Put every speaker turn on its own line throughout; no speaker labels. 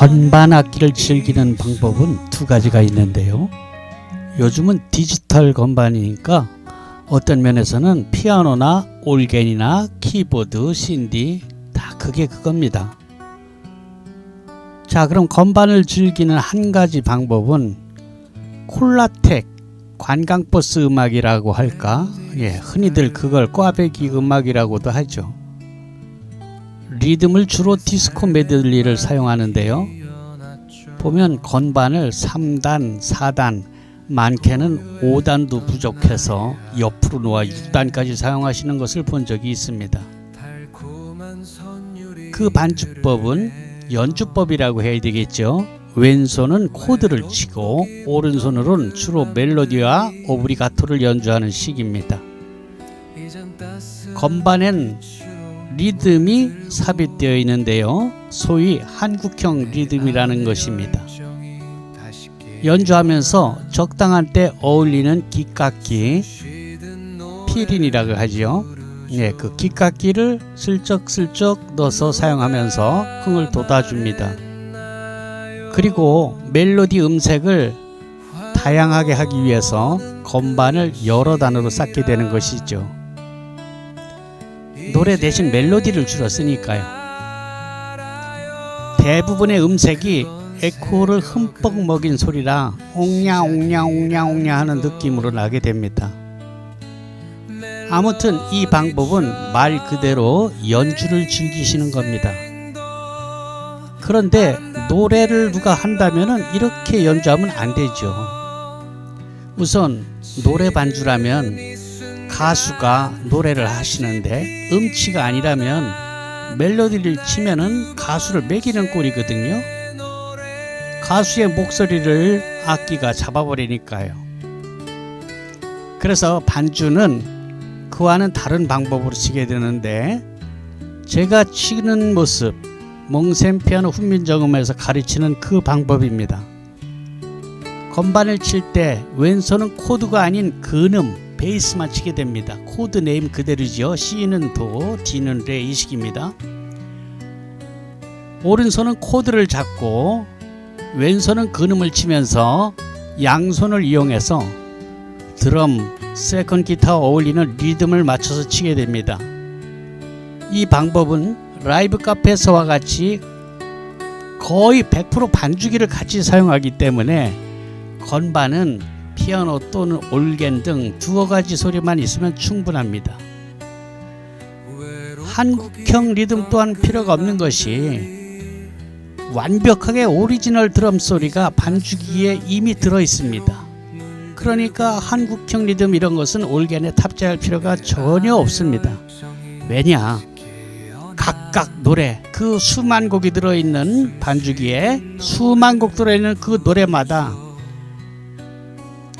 건반 악기를 즐기는 방법은 두 가지가 있는데요. 요즘은 디지털 건반이니까 어떤 면에서는 피아노나 올겐이나 키보드, 신디 다 그게 그겁니다. 자, 그럼 건반을 즐기는 한 가지 방법은 콜라텍 관광버스 음악이라고 할까? 흔히들 그걸 꽈배기 음악이라고도 하죠. 리듬을 주로 디스코 메들리를 사용하는데요. 보면 건반을 3단, 4단, 많게는 5단도 부족해서 옆으로 놓아 6단까지 사용하시는 것을 본 적이 있습니다. 그 반주법은 연주법이라고 해야 되겠죠. 왼손은 코드를 치고 오른손으로는 주로 멜로디와 오브리가토를 연주하는 식입니다. 건반엔 리듬이 삽입되어 있는데요. 소위 한국형 리듬이라는 것입니다. 연주하면서 적당한 때 어울리는 깃깎이, 피린이라고 하죠. 그 깃깎이를 슬쩍슬쩍 넣어서 사용하면서 흥을 돋아줍니다. 그리고 멜로디 음색을 다양하게 하기 위해서 건반을 여러 단으로 쌓게 되는 것이죠. 노래 대신 멜로디를 주로 쓰니까요. 대부분의 음색이 에코를 흠뻑 먹인 소리라 옹냐 옹냐 옹냐 옹냐 하는 느낌으로 나게 됩니다. 아무튼 이 방법은 말 그대로 연주를 즐기시는 겁니다. 그런데 노래를 누가 한다면 이렇게 연주하면 안 되죠. 우선 노래 반주라면 가수가 노래를 하시는데 음치가 아니라면 멜로디를 치면은 가수를 매기는 꼴이거든요. 가수의 목소리를 악기가 잡아버리니까요. 그래서 반주는 그와는 다른 방법으로 치게 되는데, 제가 치는 모습 몽셈 피아노 훈민정음에서 가르치는 그 방법입니다. 건반을 칠 때 왼손은 코드가 아닌 근음, 베이스만 치게 됩니다. 코드 네임 그대로죠. C는 도, D는 레 이 식입니다. 오른손은 코드를 잡고 왼손은 근음을 치면서 양손을 이용해서 드럼, 세컨 기타와 어울리는 리듬을 맞춰서 치게 됩니다. 이 방법은 라이브 카페에서와 같이 거의 100% 반주기를 같이 사용하기 때문에 건반은 피아노 또는 올겐 등 두어 가지 소리만 있으면 충분합니다. 한국형 리듬 또한 필요가 없는 것이 완벽하게 오리지널 드럼 소리가 반주기에 이미 들어 있습니다. 그러니까 한국형 리듬 이런 것은 올겐에 탑재할 필요가 전혀 없습니다. 왜냐? 각각 노래, 그 수만 곡이 들어있는 반주기에 수만 곡 들어있는 그 노래마다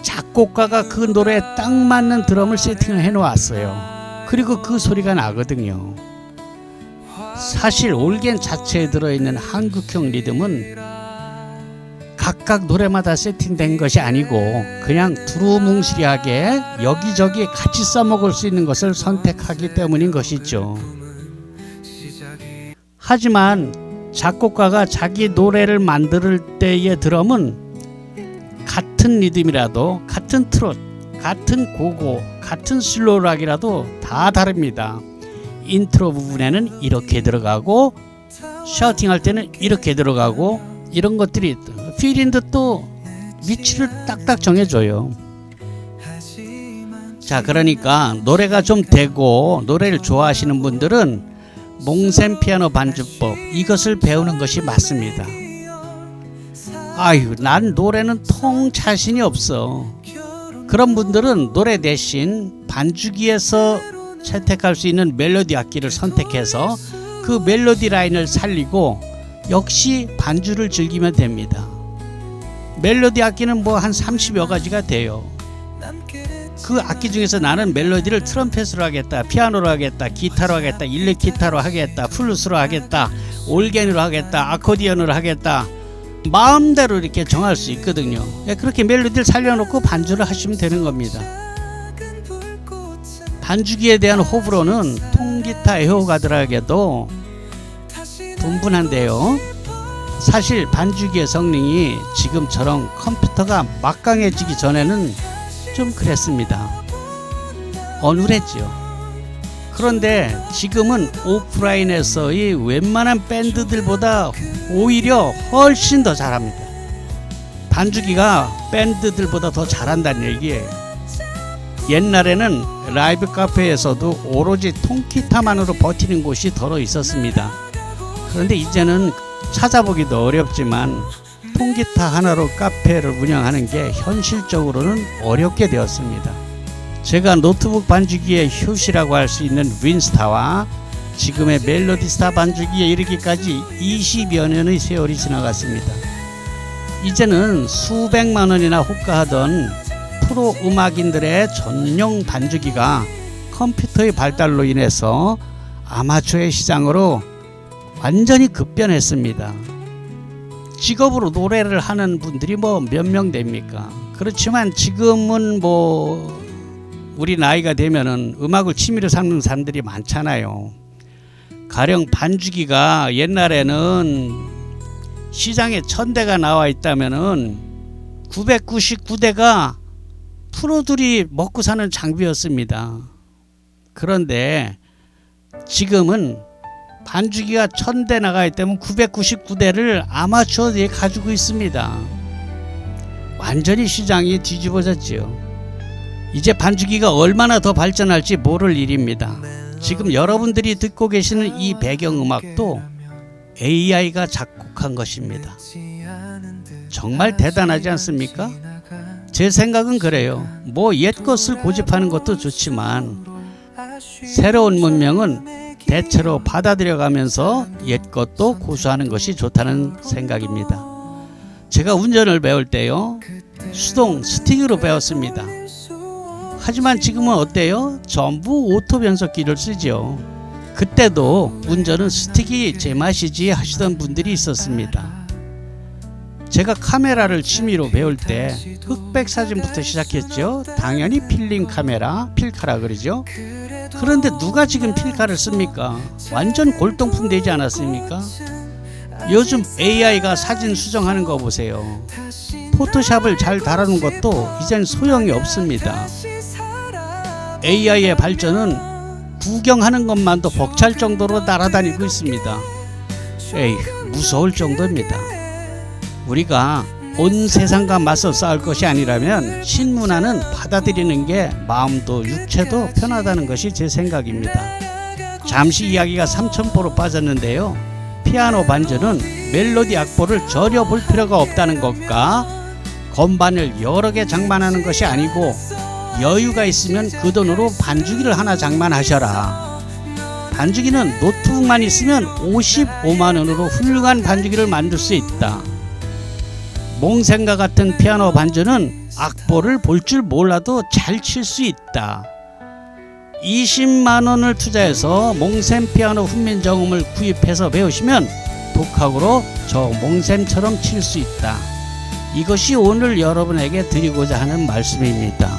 작곡가가 그 노래에 딱 맞는 드럼을 세팅을 해 놓았어요. 그리고 그 소리가 나거든요. 사실 올겐 자체에 들어있는 한국형 리듬은 각각 노래마다 세팅된 것이 아니고 그냥 두루뭉실하게 여기저기 같이 써먹을 수 있는 것을 선택하기 때문인 것이죠. 하지만 작곡가가 자기 노래를 만들 때의 드럼은 같은 리듬이라도, 같은 트롯, 같은 고고, 같은 슬로우락이라도 다 다릅니다. 인트로 부분에는 이렇게 들어가고 샤우팅할 때는 이렇게 들어가고 이런 것들이 필인도 또 위치를 딱딱 정해줘요. 자, 그러니까 노래가 좀 되고 노래를 좋아하시는 분들은 몽셈 피아노 반주법 이것을 배우는 것이 맞습니다. 아유, 난 노래는 통 자신이 없어. 그런 분들은 노래 대신 반주기에서 채택할 수 있는 멜로디 악기를 선택해서 그 멜로디 라인을 살리고 역시 반주를 즐기면 됩니다. 멜로디 악기는 뭐 한 30여 가지가 돼요. 그 악기 중에서 나는 멜로디를 트럼펫으로 하겠다, 피아노로 하겠다, 기타로 하겠다, 일렉 기타로 하겠다, 플루스로 하겠다, 올겐으로 하겠다, 아코디언으로 하겠다, 마음대로 이렇게 정할 수 있거든요. 그렇게 멜로디를 살려놓고 반주를 하시면 되는 겁니다. 반주기에 대한 호불호는 통기타 애호가들에게도 분분한데요. 사실 반주기의 성능이 지금처럼 컴퓨터가 막강해지기 전에는 좀 그랬습니다. 어눌했죠. 그런데 지금은 오프라인에서의 웬만한 밴드들보다 오히려 훨씬 더 잘합니다. 반주기가 밴드들보다 더 잘한다는 얘기예요. 옛날에는 라이브 카페에서도 오로지 통기타만으로 버티는 곳이 더러 있었습니다. 그런데 이제는 찾아보기도 어렵지만 통기타 하나로 카페를 운영하는 게 현실적으로는 어렵게 되었습니다. 제가 노트북 반주기의 효시라고 할 수 있는 윈스타와 지금의 멜로디스타 반주기에 이르기까지 20여 년의 세월이 지나갔습니다. 이제는 수백만 원이나 호가하던 프로 음악인들의 전용 반주기가 컴퓨터의 발달로 인해서 아마추어의 시장으로 완전히 급변했습니다. 직업으로 노래를 하는 분들이 몇 명 됩니까? 그렇지만 지금은 우리 나이가 되면은 음악을 취미로 삼는 사람들이 많잖아요. 가령 반주기가 옛날에는 시장에 1000대가 나와 있다면은 999대가 프로들이 먹고 사는 장비였습니다. 그런데 지금은 반주기가 1000대 나가 있다면 999대를 아마추어들이 가지고 있습니다. 완전히 시장이 뒤집어졌지요. 이제 반주기가 얼마나 더 발전할지 모를 일입니다. 지금 여러분들이 듣고 계시는 이 배경음악도 AI가 작곡한 것입니다. 정말 대단하지 않습니까? 제 생각은 그래요. 옛 것을 고집하는 것도 좋지만 새로운 문명은 대체로 받아들여가면서 옛 것도 고수하는 것이 좋다는 생각입니다. 제가 운전을 배울 때요, 수동 스틱으로 배웠습니다. 하지만 지금은 어때요? 전부 오토 변속기를 쓰죠. 그때도 운전은 스틱이 제맛이지 하시던 분들이 있었습니다. 제가 카메라를 취미로 배울 때 흑백 사진부터 시작했죠. 당연히 필름 카메라, 필카라 그러죠. 그런데 누가 지금 필카를 씁니까? 완전 골동품 되지 않았습니까? 요즘 AI가 사진 수정하는 거 보세요. 포토샵을 잘 달아놓은 것도 이젠 소용이 없습니다. AI의 발전은 구경하는 것만도 벅찰 정도로 날아다니고 있습니다. 무서울 정도입니다. 우리가 온 세상과 맞서 싸울 것이 아니라면 신문화는 받아들이는 게 마음도 육체도 편하다는 것이 제 생각입니다. 잠시 이야기가 삼천포로 빠졌는데요. 피아노 반주는 멜로디 악보를 전혀 볼 필요가 없다는 것과 건반을 여러 개 장만하는 것이 아니고 여유가 있으면 그 돈으로 반주기를 하나 장만하셔라. 반주기는 노트북만 있으면 55만 원으로 훌륭한 반주기를 만들 수 있다. 몽생과 같은 피아노 반주는 악보를 볼 줄 몰라도 잘 칠 수 있다. 20만 원을 투자해서 몽셈 피아노 훈민정음을 구입해서 배우시면 독학으로 저 몽셈처럼 칠 수 있다. 이것이 오늘 여러분에게 드리고자 하는 말씀입니다.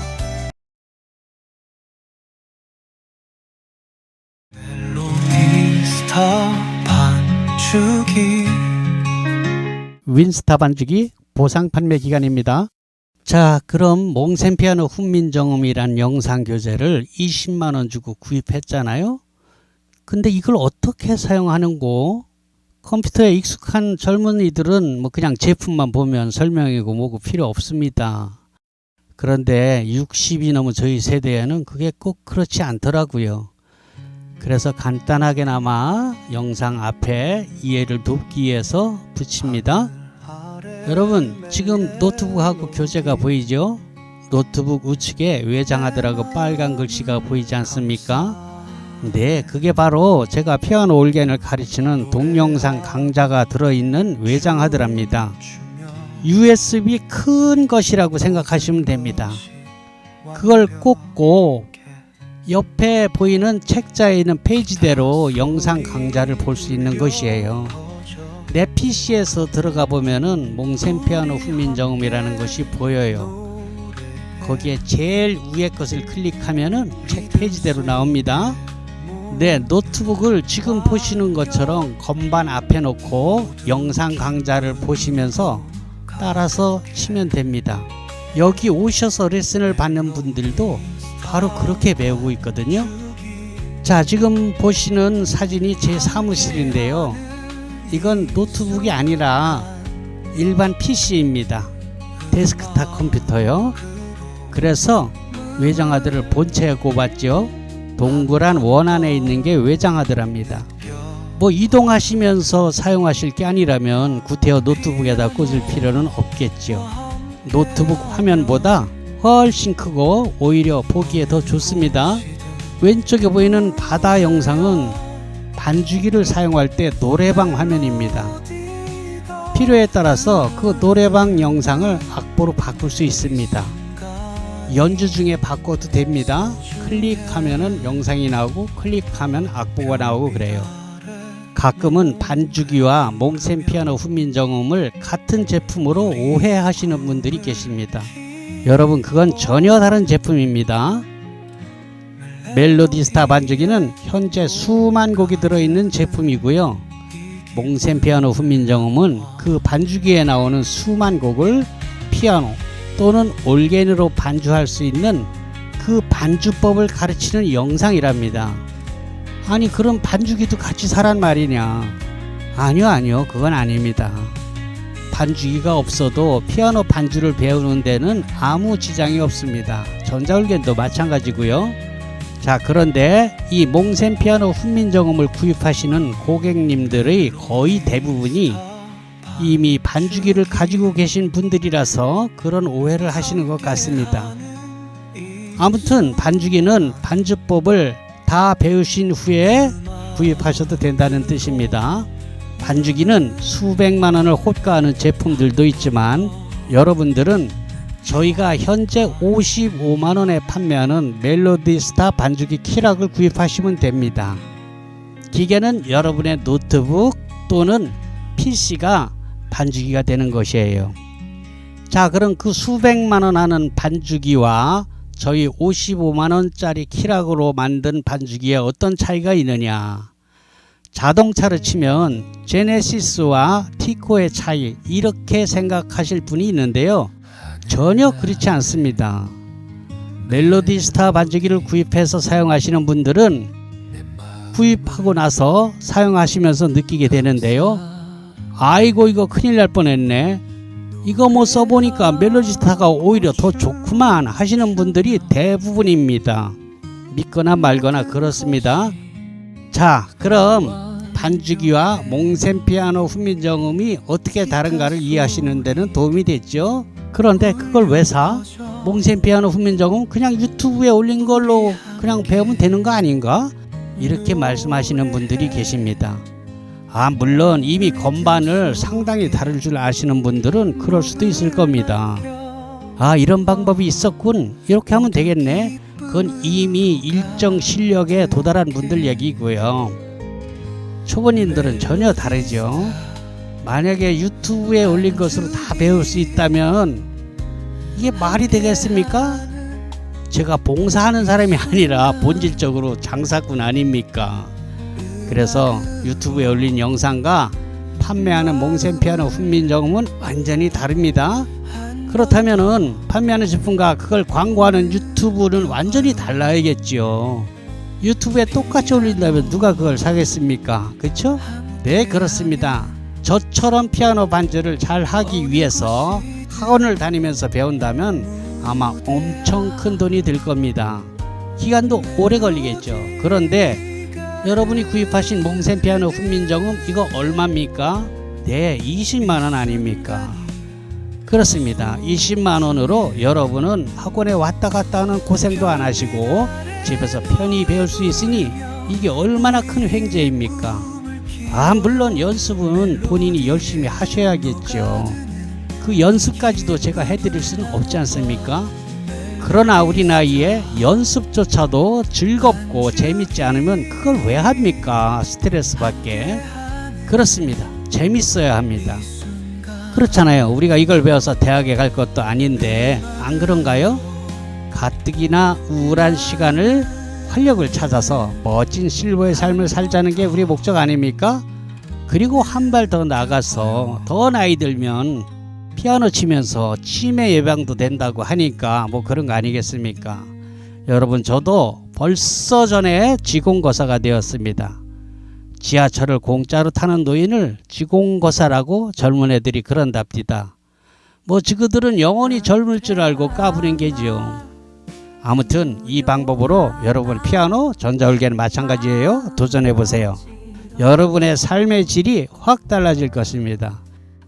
윈스타 반주기 보상 판매 기간입니다. 자, 그럼 몽셈 피아노 훈민정음이란 영상 교재를 20만 원 주고 구입했잖아요. 근데 이걸 어떻게 사용하는고? 컴퓨터에 익숙한 젊은이들은 그냥 제품만 보면 설명이고 뭐고 필요 없습니다. 그런데 60이 넘은 저희 세대에는 그게 꼭 그렇지 않더라고요. 그래서 간단하게나마 영상 앞에 이해를 돕기 위해서 붙입니다. 여러분, 지금 노트북하고 교재가 보이죠? 노트북 우측에 외장하드라고 빨간 글씨가 보이지 않습니까? 네, 그게 바로 제가 피아노 올겐을 가르치는 동영상 강좌가 들어있는 외장하드랍니다. USB 큰 것이라고 생각하시면 됩니다. 그걸 꽂고 옆에 보이는 책자에 있는 페이지대로 영상 강좌를 볼 수 있는 것이에요. 내 PC에서 들어가 보면은 몽셈 피아노 훈민정음이라는 것이 보여요. 거기에 제일 위에 것을 클릭하면은 책 페이지대로 나옵니다. 네, 노트북을 지금 보시는 것처럼 건반 앞에 놓고 영상 강좌를 보시면서 따라서 치면 됩니다. 여기 오셔서 레슨을 받는 분들도 바로 그렇게 배우고 있거든요. 자, 지금 보시는 사진이 제 사무실인데요. 이건 노트북이 아니라 일반 PC입니다. 데스크탑 컴퓨터요. 그래서 외장하드를 본체에 꼽았죠. 동그란 원 안에 있는 게 외장하드랍니다. 뭐 이동하시면서 사용하실 게 아니라면 구태여 노트북에다 꽂을 필요는 없겠죠. 노트북 화면보다 훨씬 크고 오히려 보기에 더 좋습니다. 왼쪽에 보이는 바다 영상은 반주기를 사용할 때 노래방 화면입니다. 필요에 따라서 그 노래방 영상을 악보로 바꿀 수 있습니다. 연주 중에 바꿔도 됩니다. 클릭하면은 영상이 나오고 클릭하면 악보가 나오고 그래요. 가끔은 반주기와 몽센 피아노 훈민정음을 같은 제품으로 오해하시는 분들이 계십니다. 여러분, 그건 전혀 다른 제품입니다. 멜로디스타 반주기는 현재 수만 곡이 들어있는 제품이고요. 몽센 피아노 훈민정음은 그 반주기에 나오는 수만 곡을 피아노 또는 올겐으로 반주할 수 있는 그 반주법을 가르치는 영상이랍니다. 아니, 그럼 반주기도 같이 사란 말이냐? 아니요, 그건 아닙니다. 반주기가 없어도 피아노 반주를 배우는 데는 아무 지장이 없습니다. 전자올겐도 마찬가지고요. 자, 그런데 이 몽센 피아노 훈민정음을 구입하시는 고객님들의 거의 대부분이 이미 반주기를 가지고 계신 분들이라서 그런 오해를 하시는 것 같습니다. 아무튼 반주기는 반주법을 다 배우신 후에 구입하셔도 된다는 뜻입니다. 반주기는 수백만 원을 호가하는 제품들도 있지만 여러분들은 저희가 현재 55만 원에 판매하는 멜로디스타 반주기 키락을 구입하시면 됩니다. 기계는 여러분의 노트북 또는 PC가 반주기가 되는 것이에요. 자, 그럼 그 수백만 원 하는 반주기와 저희 55만 원짜리 키락으로 만든 반주기에 어떤 차이가 있느냐? 자동차를 치면 제네시스와 티코의 차이, 이렇게 생각하실 분이 있는데요. 전혀 그렇지 않습니다. 멜로디스타 반주기를 구입해서 사용하시는 분들은 구입하고 나서 사용하시면서 느끼게 되는데요. 아이고, 이거 큰일 날 뻔했네. 이거 뭐 써보니까 멜로디스타가 오히려 더 좋구만 하시는 분들이 대부분입니다. 믿거나 말거나 그렇습니다. 자, 그럼 반주기와 몽센 피아노 훈민정음이 어떻게 다른가를 이해하시는 데는 도움이 됐죠. 그런데 그걸 왜 사? 몽센 피아노 훈민정음 그냥 유튜브에 올린 걸로 그냥 배우면 되는 거 아닌가? 이렇게 말씀하시는 분들이 계십니다. 물론 이미 건반을 상당히 다룰 줄 아시는 분들은 그럴 수도 있을 겁니다. 이런 방법이 있었군, 이렇게 하면 되겠네. 그건 이미 일정 실력에 도달한 분들 얘기고요. 초보님들은 전혀 다르죠. 만약에 유튜브에 올린 것으로 다 배울 수 있다면 이게 말이 되겠습니까? 제가 봉사하는 사람이 아니라 본질적으로 장사꾼 아닙니까? 그래서 유튜브에 올린 영상과 판매하는 몽센 피아노 훈민정음은 완전히 다릅니다. 그렇다면은 판매하는 제품과 그걸 광고하는 유튜브는 완전히 달라야겠죠. 유튜브에 똑같이 올린다면 누가 그걸 사겠습니까? 그렇죠? 네, 그렇습니다. 저처럼 피아노 반주를 잘 하기 위해서 학원을 다니면서 배운다면 아마 엄청 큰 돈이 들 겁니다. 기간도 오래 걸리겠죠. 그런데 여러분이 구입하신 몽센 피아노 훈민정음 이거 얼마입니까? 네, 20만원 아닙니까? 그렇습니다. 20만원으로 여러분은 학원에 왔다 갔다 하는 고생도 안 하시고 집에서 편히 배울 수 있으니 이게 얼마나 큰 횡재입니까? 물론 연습은 본인이 열심히 하셔야겠죠. 그 연습까지도 제가 해드릴 수는 없지 않습니까? 그러나 우리 나이에 연습조차도 즐겁고 재밌지 않으면 그걸 왜 합니까? 스트레스 받게. 그렇습니다. 재밌어야 합니다. 그렇잖아요. 우리가 이걸 배워서 대학에 갈 것도 아닌데 안 그런가요? 가뜩이나 우울한 시간을 활력을 찾아서 멋진 실버의 삶을 살자는 게 우리 목적 아닙니까? 그리고 한 발 더 나가서 더 나이 들면 피아노 치면서 치매 예방도 된다고 하니까 뭐 그런 거 아니겠습니까? 여러분, 저도 벌써 전에 지공거사가 되었습니다. 지하철을 공짜로 타는 노인을 지공거사라고 젊은 애들이 그런답니다. 뭐 지그들은 영원히 젊을 줄 알고 까부는 게지요. 아무튼 이 방법으로 여러분 피아노, 전자울계는 마찬가지예요. 도전해보세요. 여러분의 삶의 질이 확 달라질 것입니다.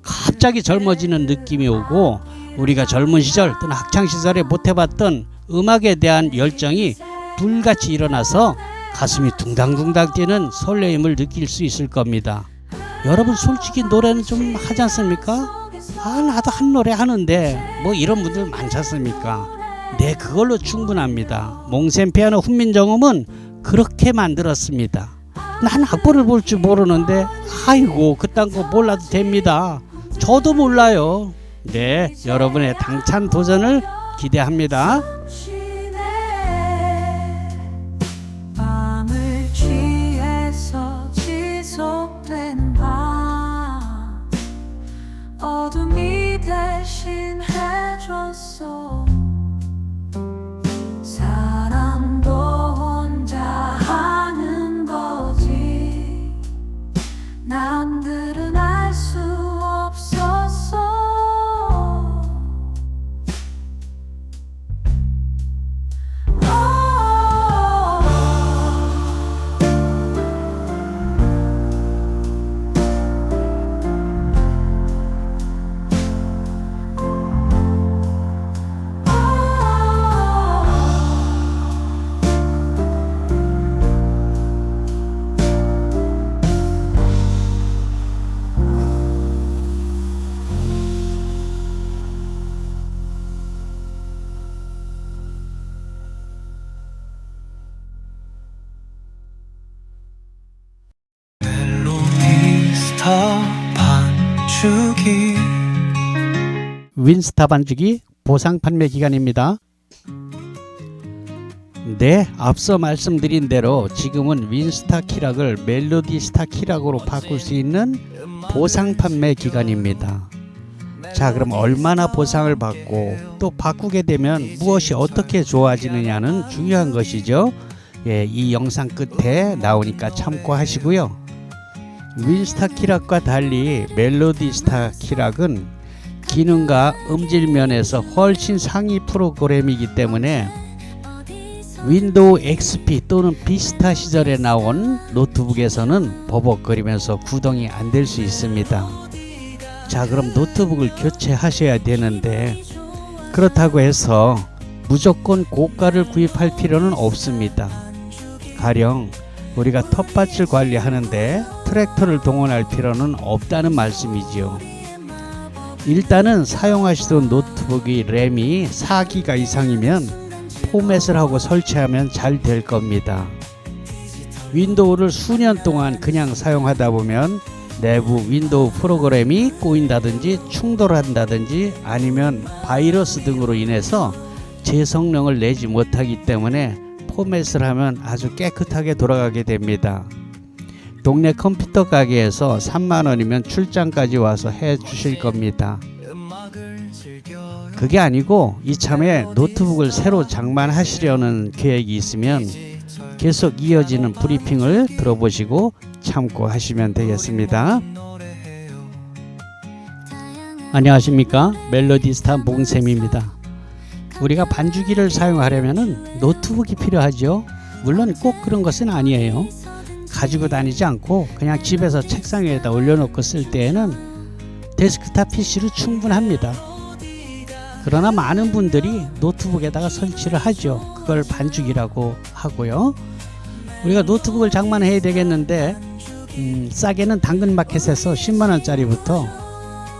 갑자기 젊어지는 느낌이 오고 우리가 젊은 시절 또는 학창시절에 못해봤던 음악에 대한 열정이 불같이 일어나서 가슴이 둥당둥당 뛰는 설레임을 느낄 수 있을 겁니다. 여러분, 솔직히 노래는 좀 하지 않습니까? 나도 한 노래 하는데 뭐 이런 분들 많지 않습니까? 네, 그걸로 충분합니다. 몽센 피아노 훈민정음은 그렇게 만들었습니다. 난 악보를 볼 줄 모르는데 아이고 그딴 거 몰라도 됩니다. 저도 몰라요. 네, 여러분의 당찬 도전을 기대합니다.
밤을 취해서 지속되는 밤 어둠이 대신해줬어. 사랑도 혼자 하는 거지 남들은 알 수 없었어.
반죽이
윈스타 반죽이 보상 판매 기간입니다. 네, 앞서 말씀드린 대로 지금은 윈스타 키락을 멜로디 스타 키락으로 바꿀 수 있는 보상 판매 기간입니다. 자, 그럼 얼마나 보상을 받고 또 바꾸게 되면 무엇이 어떻게 좋아지느냐는 중요한 것이죠. 예, 이 영상 끝에 나오니까 참고하시고요. 윈스타 키락과 달리 멜로디 스타 키락은 기능과 음질 면에서 훨씬 상위 프로그램이기 때문에 윈도우 XP 또는 비스타 시절에 나온 노트북에서는 버벅거리면서 구동이 안 될 수 있습니다. 자, 그럼 노트북을 교체하셔야 되는데 그렇다고 해서 무조건 고가를 구입할 필요는 없습니다. 가령 우리가 텃밭을 관리하는데 트랙터를 동원할 필요는 없다는 말씀이지요. 일단은 사용하시던 노트북의 램이 4기가 이상이면 포맷을 하고 설치하면 잘 될 겁니다. 윈도우를 수년 동안 그냥 사용하다 보면 내부 윈도우 프로그램이 꼬인다든지 충돌한다든지 아니면 바이러스 등으로 인해서 제 성능을 내지 못하기 때문에 포맷을 하면 아주 깨끗하게 돌아가게 됩니다. 동네 컴퓨터 가게에서 3만원이면 출장까지 와서 해 주실 겁니다. 그게 아니고 이참에 노트북을 새로 장만하시려는 계획이 있으면 계속 이어지는 브리핑을 들어보시고 참고하시면 되겠습니다. 안녕하십니까, 멜로디스타 몽쌤입니다. 우리가 반주기를 사용하려면 노트북이 필요하죠. 물론 꼭 그런 것은 아니에요. 가지고 다니지 않고 그냥 집에서 책상 위에다 올려놓고 쓸 때에는 데스크탑 PC로 충분합니다. 그러나 많은 분들이 노트북에다가 설치를 하죠. 그걸 반죽이라고 하고요. 우리가 노트북을 장만해야 되겠는데 싸게는 당근마켓에서 10만원짜리부터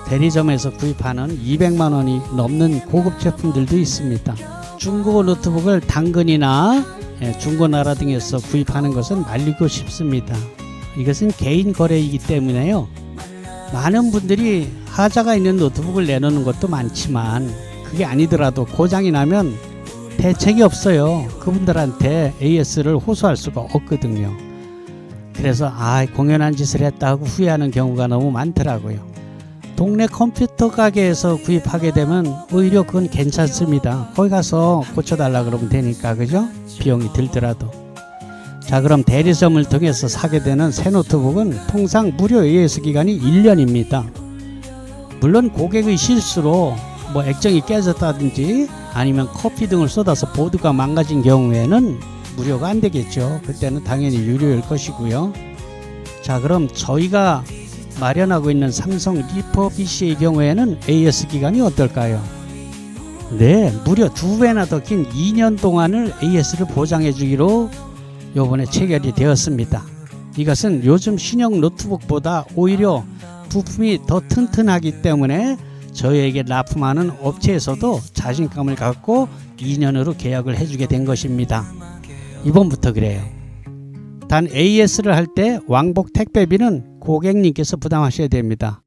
대리점에서 구입하는 200만원이 넘는 고급 제품들도 있습니다. 중고 노트북을 당근이나 중고나라 등에서 구입하는 것은 말리고 싶습니다. 이것은 개인 거래이기 때문에요. 많은 분들이 하자가 있는 노트북을 내놓는 것도 많지만 그게 아니더라도 고장이 나면 대책이 없어요. 그분들한테 AS를 호소할 수가 없거든요. 그래서 공연한 짓을 했다 하고 후회하는 경우가 너무 많더라고요. 동네 컴퓨터 가게에서 구입하게 되면 오히려 그건 괜찮습니다. 거기 가서 고쳐달라 그러면 되니까, 그죠? 비용이 들더라도. 자, 그럼 대리점을 통해서 사게 되는 새 노트북은 통상 무료 AS 기간이 1년입니다. 물론 고객의 실수로 액정이 깨졌다든지 아니면 커피 등을 쏟아서 보드가 망가진 경우에는 무료가 안 되겠죠. 그때는 당연히 유료일 것이고요. 자, 그럼 저희가 마련하고 있는 삼성 리퍼비시의 경우에는 AS 기간이 어떨까요? 네, 무려 2배나 더 긴 2년 동안을 AS를 보장해 주기로 요번에 체결이 되었습니다. 이것은 요즘 신형 노트북보다 오히려 부품이 더 튼튼하기 때문에 저희에게 납품하는 업체에서도 자신감을 갖고 2년으로 계약을 해주게 된 것입니다. 이번부터 그래요. 단 AS를 할 때 왕복 택배비는 고객님께서 부담하셔야 됩니다.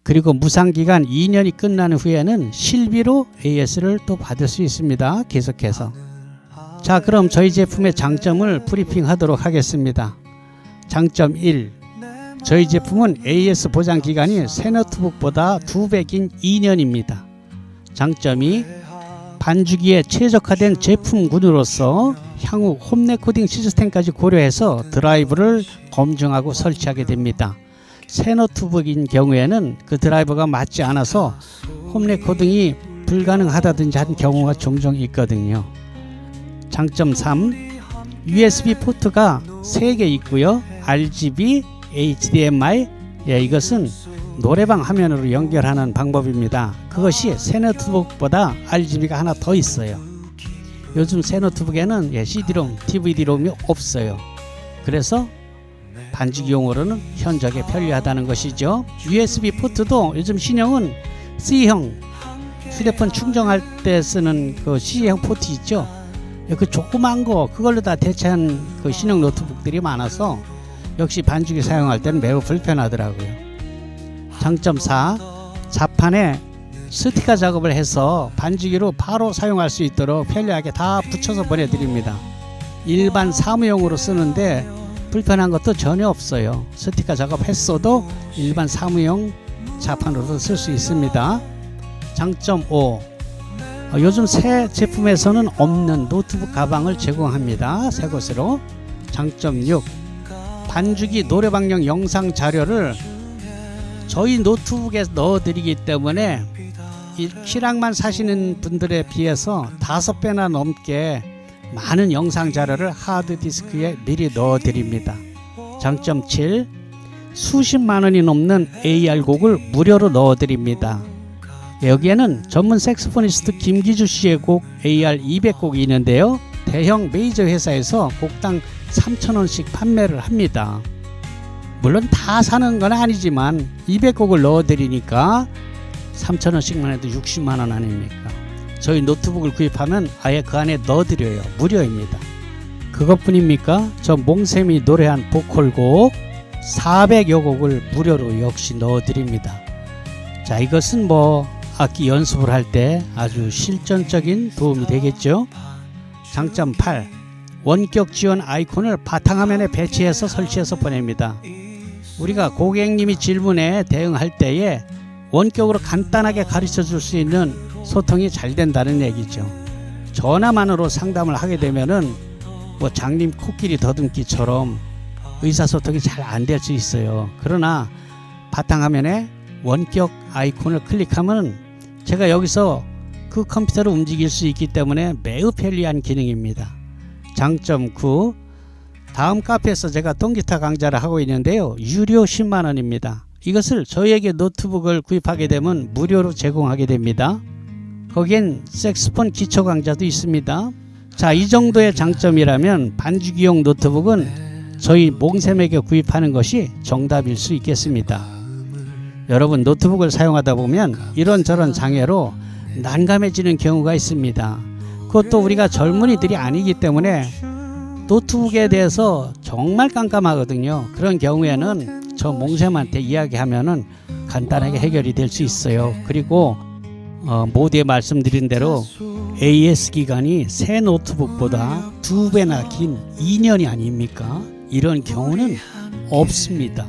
그리고 무상기간 2년이 끝난 후에는 실비로 AS를 또 받을 수 있습니다. 계속해서. 자, 그럼 저희 제품의 장점을 브리핑하도록 하겠습니다. 장점 1. 저희 제품은 AS 보장 기간이 새 노트북보다 2배 긴 2년입니다. 장점 2. 반주기에 최적화된 제품군으로서 향후 홈 레코딩 시스템까지 고려해서 드라이브를 검증하고 설치하게 됩니다. 새 노트북인 경우에는 그 드라이버가 맞지 않아서 홈 레코딩이 불가능하다든지 한 경우가 종종 있거든요. 장점 3. USB 포트가 3개 있고요. RGB, HDMI, 이것은 노래방 화면으로 연결하는 방법입니다. 그것이 새 노트북보다 RGB가 하나 더 있어요. 요즘 새 노트북에는 CD롬, DVD롬이 없어요. 그래서 반주기용으로는 현저하게 편리하다는 것이죠. USB 포트도 요즘 신형은 C형, 휴대폰 충전할 때 쓰는 그 C형 포트 있죠. 그 조그만 거 그걸로 다 대체한 그 신형 노트북들이 많아서 역시 반주기 사용할 때는 매우 불편하더라고요. 장점 4. 자판에 스티커 작업을 해서 반주기로 바로 사용할 수 있도록 편리하게 다 붙여서 보내드립니다. 일반 사무용으로 쓰는데 불편한 것도 전혀 없어요. 스티커 작업했어도 일반 사무용 자판으로도 쓸 수 있습니다. 장점 5. 요즘 새 제품에서는 없는 노트북 가방을 제공합니다. 새 것으로. 장점 6. 반주기 노래방용 영상 자료를 저희 노트북에 넣어드리기 때문에 이 키랑만 사시는 분들에 비해서 5배나 넘게 많은 영상 자료를 하드디스크에 미리 넣어드립니다. 장점 7. 수십만 원이 넘는 AR 곡을 무료로 넣어드립니다. 여기에는 전문 색소포니스트 김기주 씨의 곡 AR 200곡이 있는데요. 대형 메이저 회사에서 곡당 3,000원씩 판매를 합니다. 물론 다 사는 건 아니지만 200곡을 넣어드리니까 3,000원씩만 해도 60만 원 아닙니까? 저희 노트북을 구입하면 아예 그 안에 넣어드려요. 무료입니다. 그것뿐입니까? 저 몽샘이 노래한 보컬곡 400여 곡을 무료로 역시 넣어드립니다. 자, 이것은 악기 연습을 할 때 아주 실전적인 도움이 되겠죠. 장점 8. 원격 지원 아이콘을 바탕화면에 배치해서 설치해서 보냅니다. 우리가 고객님이 질문에 대응할 때에 원격으로 간단하게 가르쳐 줄 수 있는 소통이 잘 된다는 얘기죠. 전화만으로 상담을 하게 되면은 장님 코끼리 더듬기처럼 의사소통이 잘 안 될 수 있어요. 그러나 바탕화면에 원격 아이콘을 클릭하면 제가 여기서 그 컴퓨터를 움직일 수 있기 때문에 매우 편리한 기능입니다. 장점 9. 다음 카페에서 제가 통기타 강좌를 하고 있는데요. 유료 10만원입니다. 이것을 저희에게 노트북을 구입하게 되면 무료로 제공하게 됩니다. 거기엔 색스폰 기초 강좌도 있습니다. 자, 이 정도의 장점이라면 반주기용 노트북은 저희 몽샘에게 구입하는 것이 정답일 수 있겠습니다. 여러분, 노트북을 사용하다 보면 이런저런 장애로 난감해지는 경우가 있습니다. 그것도 우리가 젊은이들이 아니기 때문에 노트북에 대해서 정말 깜깜하거든요. 그런 경우에는 저 몽샘한테 이야기하면은 간단하게 해결이 될 수 있어요. 그리고 모두에 말씀드린 대로 AS 기간이 새 노트북보다 2배나 긴 2년이 아닙니까? 이런 경우는 없습니다.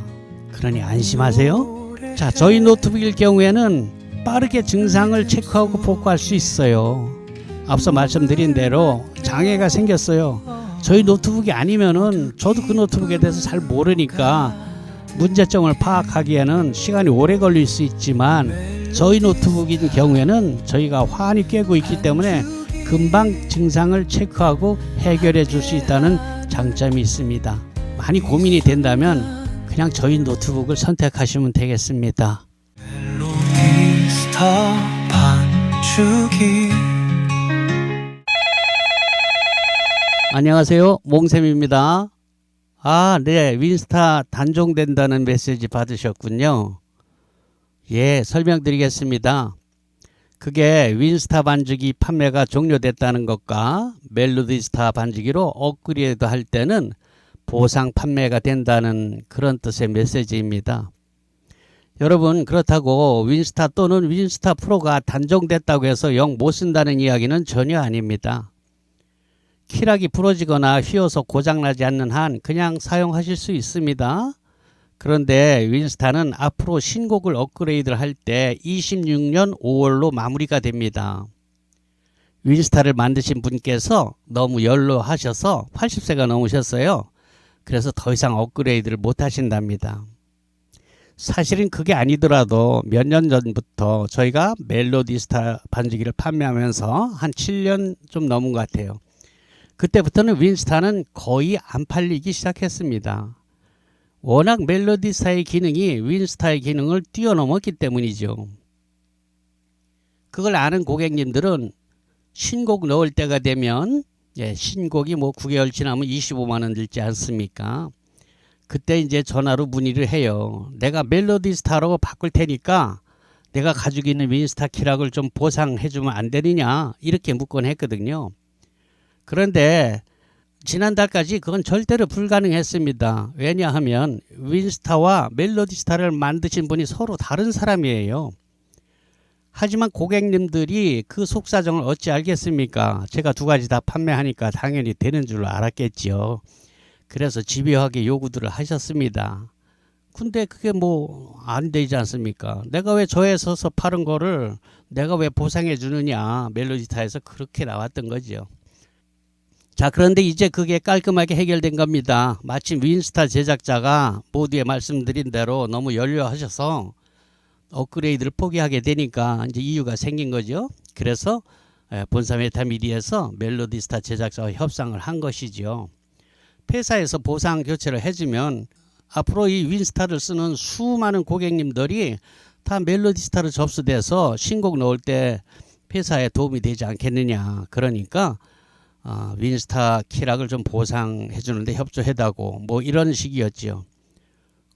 그러니 안심하세요. 자, 저희 노트북일 경우에는 빠르게 증상을 체크하고 복구할 수 있어요. 앞서 말씀드린 대로 장애가 생겼어요. 저희 노트북이 아니면은 저도 그 노트북에 대해서 잘 모르니까 문제점을 파악하기에는 시간이 오래 걸릴 수 있지만 저희 노트북인 경우에는 저희가 환히 꿰고 있기 때문에 금방 증상을 체크하고 해결해 줄 수 있다는 장점이 있습니다. 많이 고민이 된다면 그냥 저희 노트북을 선택하시면 되겠습니다.
멜로디스타 반죽이
안녕하세요, 몽쌤입니다. 네, 윈스타 단종된다는 메시지 받으셨군요. 예, 설명드리겠습니다. 그게 윈스타 반죽이 판매가 종료됐다는 것과 멜로디스타 반죽기로 업그레이드 할 때는 보상 판매가 된다는 그런 뜻의 메시지입니다. 여러분, 그렇다고 윈스타 또는 윈스타 프로가 단종됐다고 해서 영 못 쓴다는 이야기는 전혀 아닙니다. 키락이 부러지거나 휘어서 고장나지 않는 한 그냥 사용하실 수 있습니다. 그런데 윈스타는 앞으로 신곡을 업그레이드를 할 때 26년 5월로 마무리가 됩니다. 윈스타를 만드신 분께서 너무 연로하셔서 80세가 넘으셨어요. 그래서 더 이상 업그레이드를 못 하신답니다. 사실은 그게 아니더라도 몇 년 전부터 저희가 멜로디스타 반죽기를 판매하면서 한 7년 좀 넘은 것 같아요. 그때부터는 윈스타는 거의 안 팔리기 시작했습니다. 워낙 멜로디스타의 기능이 윈스타의 기능을 뛰어넘었기 때문이죠. 그걸 아는 고객님들은 신곡 넣을 때가 되면 신곡이 9개월 지나면 25만 원 들지 않습니까? 그때 이제 전화로 문의를 해요. 내가 멜로디스타로 바꿀 테니까 내가 가지고 있는 윈스타 키락을 좀 보상해 주면 안 되느냐 이렇게 묻곤 했거든요. 그런데 지난달까지 그건 절대로 불가능했습니다. 왜냐하면 윈스타와 멜로디스타를 만드신 분이 서로 다른 사람이에요. 하지만 고객님들이 그 속사정을 어찌 알겠습니까? 제가 두 가지 다 판매하니까 당연히 되는 줄 알았겠지요. 그래서 집요하게 요구들을 하셨습니다. 근데 그게 안 되지 않습니까? 내가 왜 저에 서서 파는 거를 내가 왜 보상해 주느냐. 멜로디스타에서 그렇게 나왔던 거죠. 자, 그런데 이제 그게 깔끔하게 해결된 겁니다. 마침 윈스타 제작자가 모두에 말씀드린 대로 너무 연료하셔서 업그레이드를 포기하게 되니까 이제 이유가 생긴 거죠. 그래서 본사 메타미디에서 멜로디스타 제작자와 협상을 한 것이죠. 회사에서 보상 교체를 해주면 앞으로 이 윈스타를 쓰는 수많은 고객님들이 다 멜로디스타로 접수돼서 신곡 넣을 때 회사에 도움이 되지 않겠느냐. 그러니까 윈스타 키락을 좀 보상해 주는데 협조해달라고 이런 식이었죠.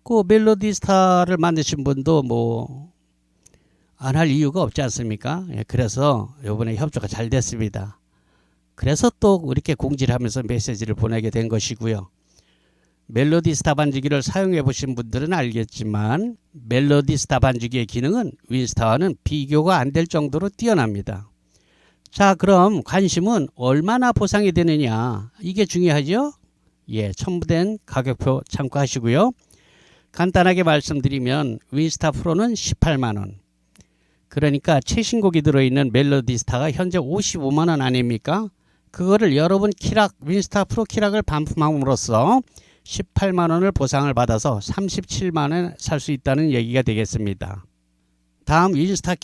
그 멜로디스타를 만드신 분도 안 할 이유가 없지 않습니까? 그래서 이번에 협조가 잘 됐습니다. 그래서 또 이렇게 공지를 하면서 메시지를 보내게 된 것이고요. 멜로디스타 반죽기를 사용해 보신 분들은 알겠지만 멜로디스타 반죽기의 기능은 윈스타와는 비교가 안 될 정도로 뛰어납니다. 자, 그럼 관심은 얼마나 보상이 되느냐, 이게 중요하죠. 첨부된 가격표 참고하시고요. 간단하게 말씀드리면 윈스타 프로는 18만원, 그러니까 최신곡이 들어있는 멜로디스타가 현재 55만원 아닙니까? 그거를 여러분 키락 윈스타 프로 키락을 반품함으로써 18만원을 보상을 받아서 37만원에 살 수 있다는 얘기가 되겠습니다. 다음 윈스타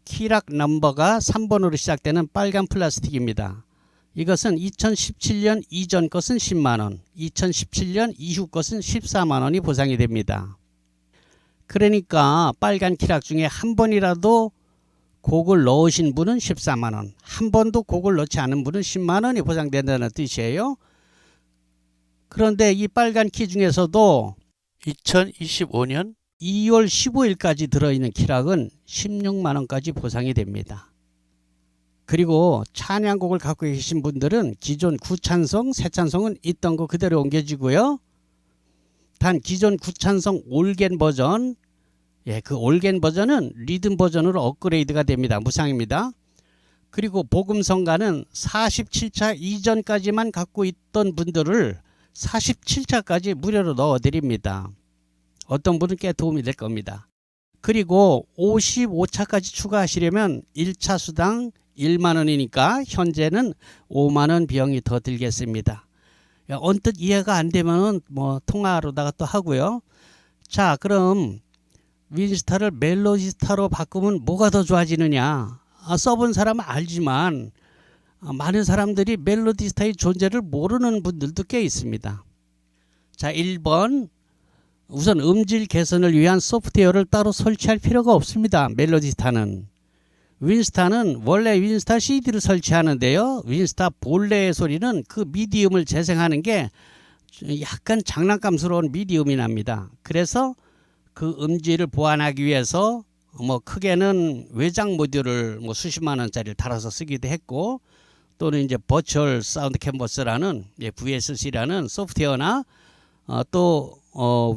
키락 넘버가 3번으로 시작되는 빨간 플라스틱입니다. 이것은 2017년 이전 것은 10만원, 2017년 이후 것은 14만원이 보상이 됩니다. 그러니까 빨간 키락 중에 한 번이라도 곡을 넣으신 분은 14만원, 한 번도 곡을 넣지 않은 분은 10만원이 보상된다는 뜻이에요. 그런데 이 빨간 키 중에서도 2025년 2월 15일까지 들어있는 키락은 16만원까지 보상이 됩니다. 그리고 찬양곡을 갖고 계신 분들은 기존 구찬송, 새찬송은 있던 거 그대로 옮겨지고요. 단 기존 구찬송 올겐 버전 예, 그 올겐 버전은 리듬 버전으로 업그레이드가 됩니다. 무상입니다. 그리고 복음성가는 47차 이전까지만 갖고 있던 분들을 47차까지 무료로 넣어드립니다. 어떤 분은 꽤 도움이 될 겁니다. 그리고 55차까지 추가하시려면 1차 수당 1만원이니까 현재는 5만원 비용이 더 들겠습니다. 언뜻 이해가 안 되면 뭐 통화로다가 또 하고요. 자, 그럼 윈스타를 멜로디스타로 바꾸면 뭐가 더 좋아지느냐? 써본 사람은 알지만 많은 사람들이 멜로디스타의 존재를 모르는 분들도 꽤 있습니다. 자, 1번 우선 음질 개선을 위한 소프트웨어를 따로 설치할 필요가 없습니다. 멜로디스타는. 윈스타는 원래 윈스타 CD를 설치하는데요. 윈스타 본래의 소리는 그 미디움을 재생하는 게 약간 장난감스러운 미디움이 납니다. 그래서 그 음질을 보완하기 위해서 뭐 크게는 외장 모듈을 뭐 수십만 원짜리를 달아서 쓰기도 했고, 또는 이제 버추얼 사운드 캔버스라는 VSC라는 소프트웨어나 또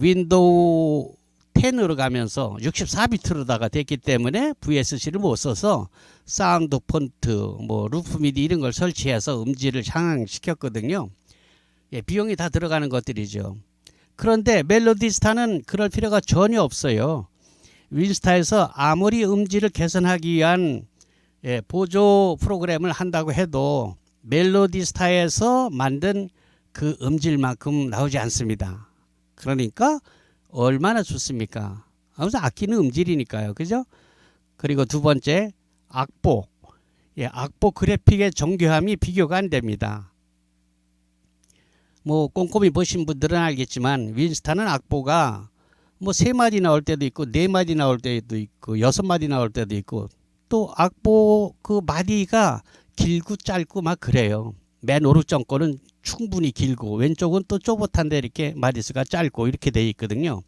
윈도우 10으로 가면서 64비트로다가 됐기 때문에 VSC를 못 써서 사운드 폰트, 뭐 루프 미디 이런 걸 설치해서 음질을 향상시켰거든요. 예, 비용이 다 들어가는 것들이죠. 그런데 멜로디스타는 그럴 필요가 전혀 없어요. 윈스타에서 아무리 음질을 개선하기 위한 보조 프로그램을 한다고 해도 멜로디스타에서 만든 그 음질만큼 나오지 않습니다. 그러니까 얼마나 좋습니까? 아무튼 악기는 음질이니까요. 그죠? 그리고 두 번째, 악보. 예, 악보 그래픽의 정교함이 비교가 안 됩니다. 뭐 꼼꼼히 보신 분들은 알겠지만 윈스타는 악보가 뭐 3마디 나올 때도 있고 4마디 나올 때도 있고 6마디 나올 때도 있고, 또 악보 그 마디가 길고 짧고 막 그래요. 맨 오른쪽 거는 충분히 길고 왼쪽은 또 쪼봇한데 이렇게 마디수가 짧고 이렇게 돼 있거든요.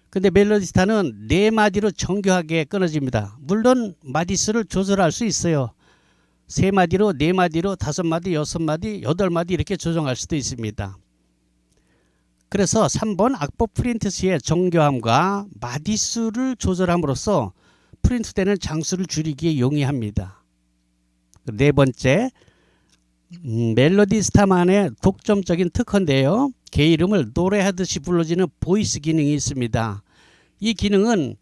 근데 멜로디스타는 4마디로 정교하게 끊어집니다. 물론 마디수를 조절할 수 있어요. 3마디로 4마디로 5마디 6마디 8마디 이렇게 조정할 수도 있습니다. 그래서 3번 악보 프린트 시의 정교함과 마디수를 조절함으로써 프린트되는 장수를 줄이기에 용이합니다. 네 번째, 멜로디스타만의 독점적인 특허인데요. 개 이름을 노래하듯이 불러지는 보이스 기능이 있습니다. 이 기능은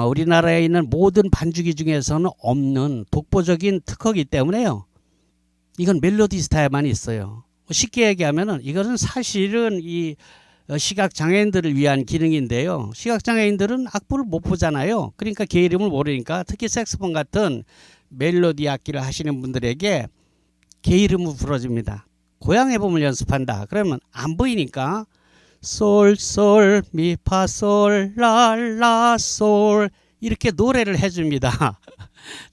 우리나라에 있는 모든 반주기 중에서는 없는 독보적인 특허이기 때문에요. 이건 멜로디스타에만 있어요. 쉽게 얘기하면은 이것은 사실은 이 시각장애인들을 위한 기능인데요. 시각장애인들은 악보를 못 보잖아요. 그러니까 개 이름을 모르니까 특히 색소폰 같은 멜로디 악기를 하시는 분들에게 개 이름을 불러줍니다. 고향해봄을 연습한다. 그러면 안 보이니까 솔, 솔, 미, 파, 솔, 라, 라, 솔 이렇게 노래를 해줍니다.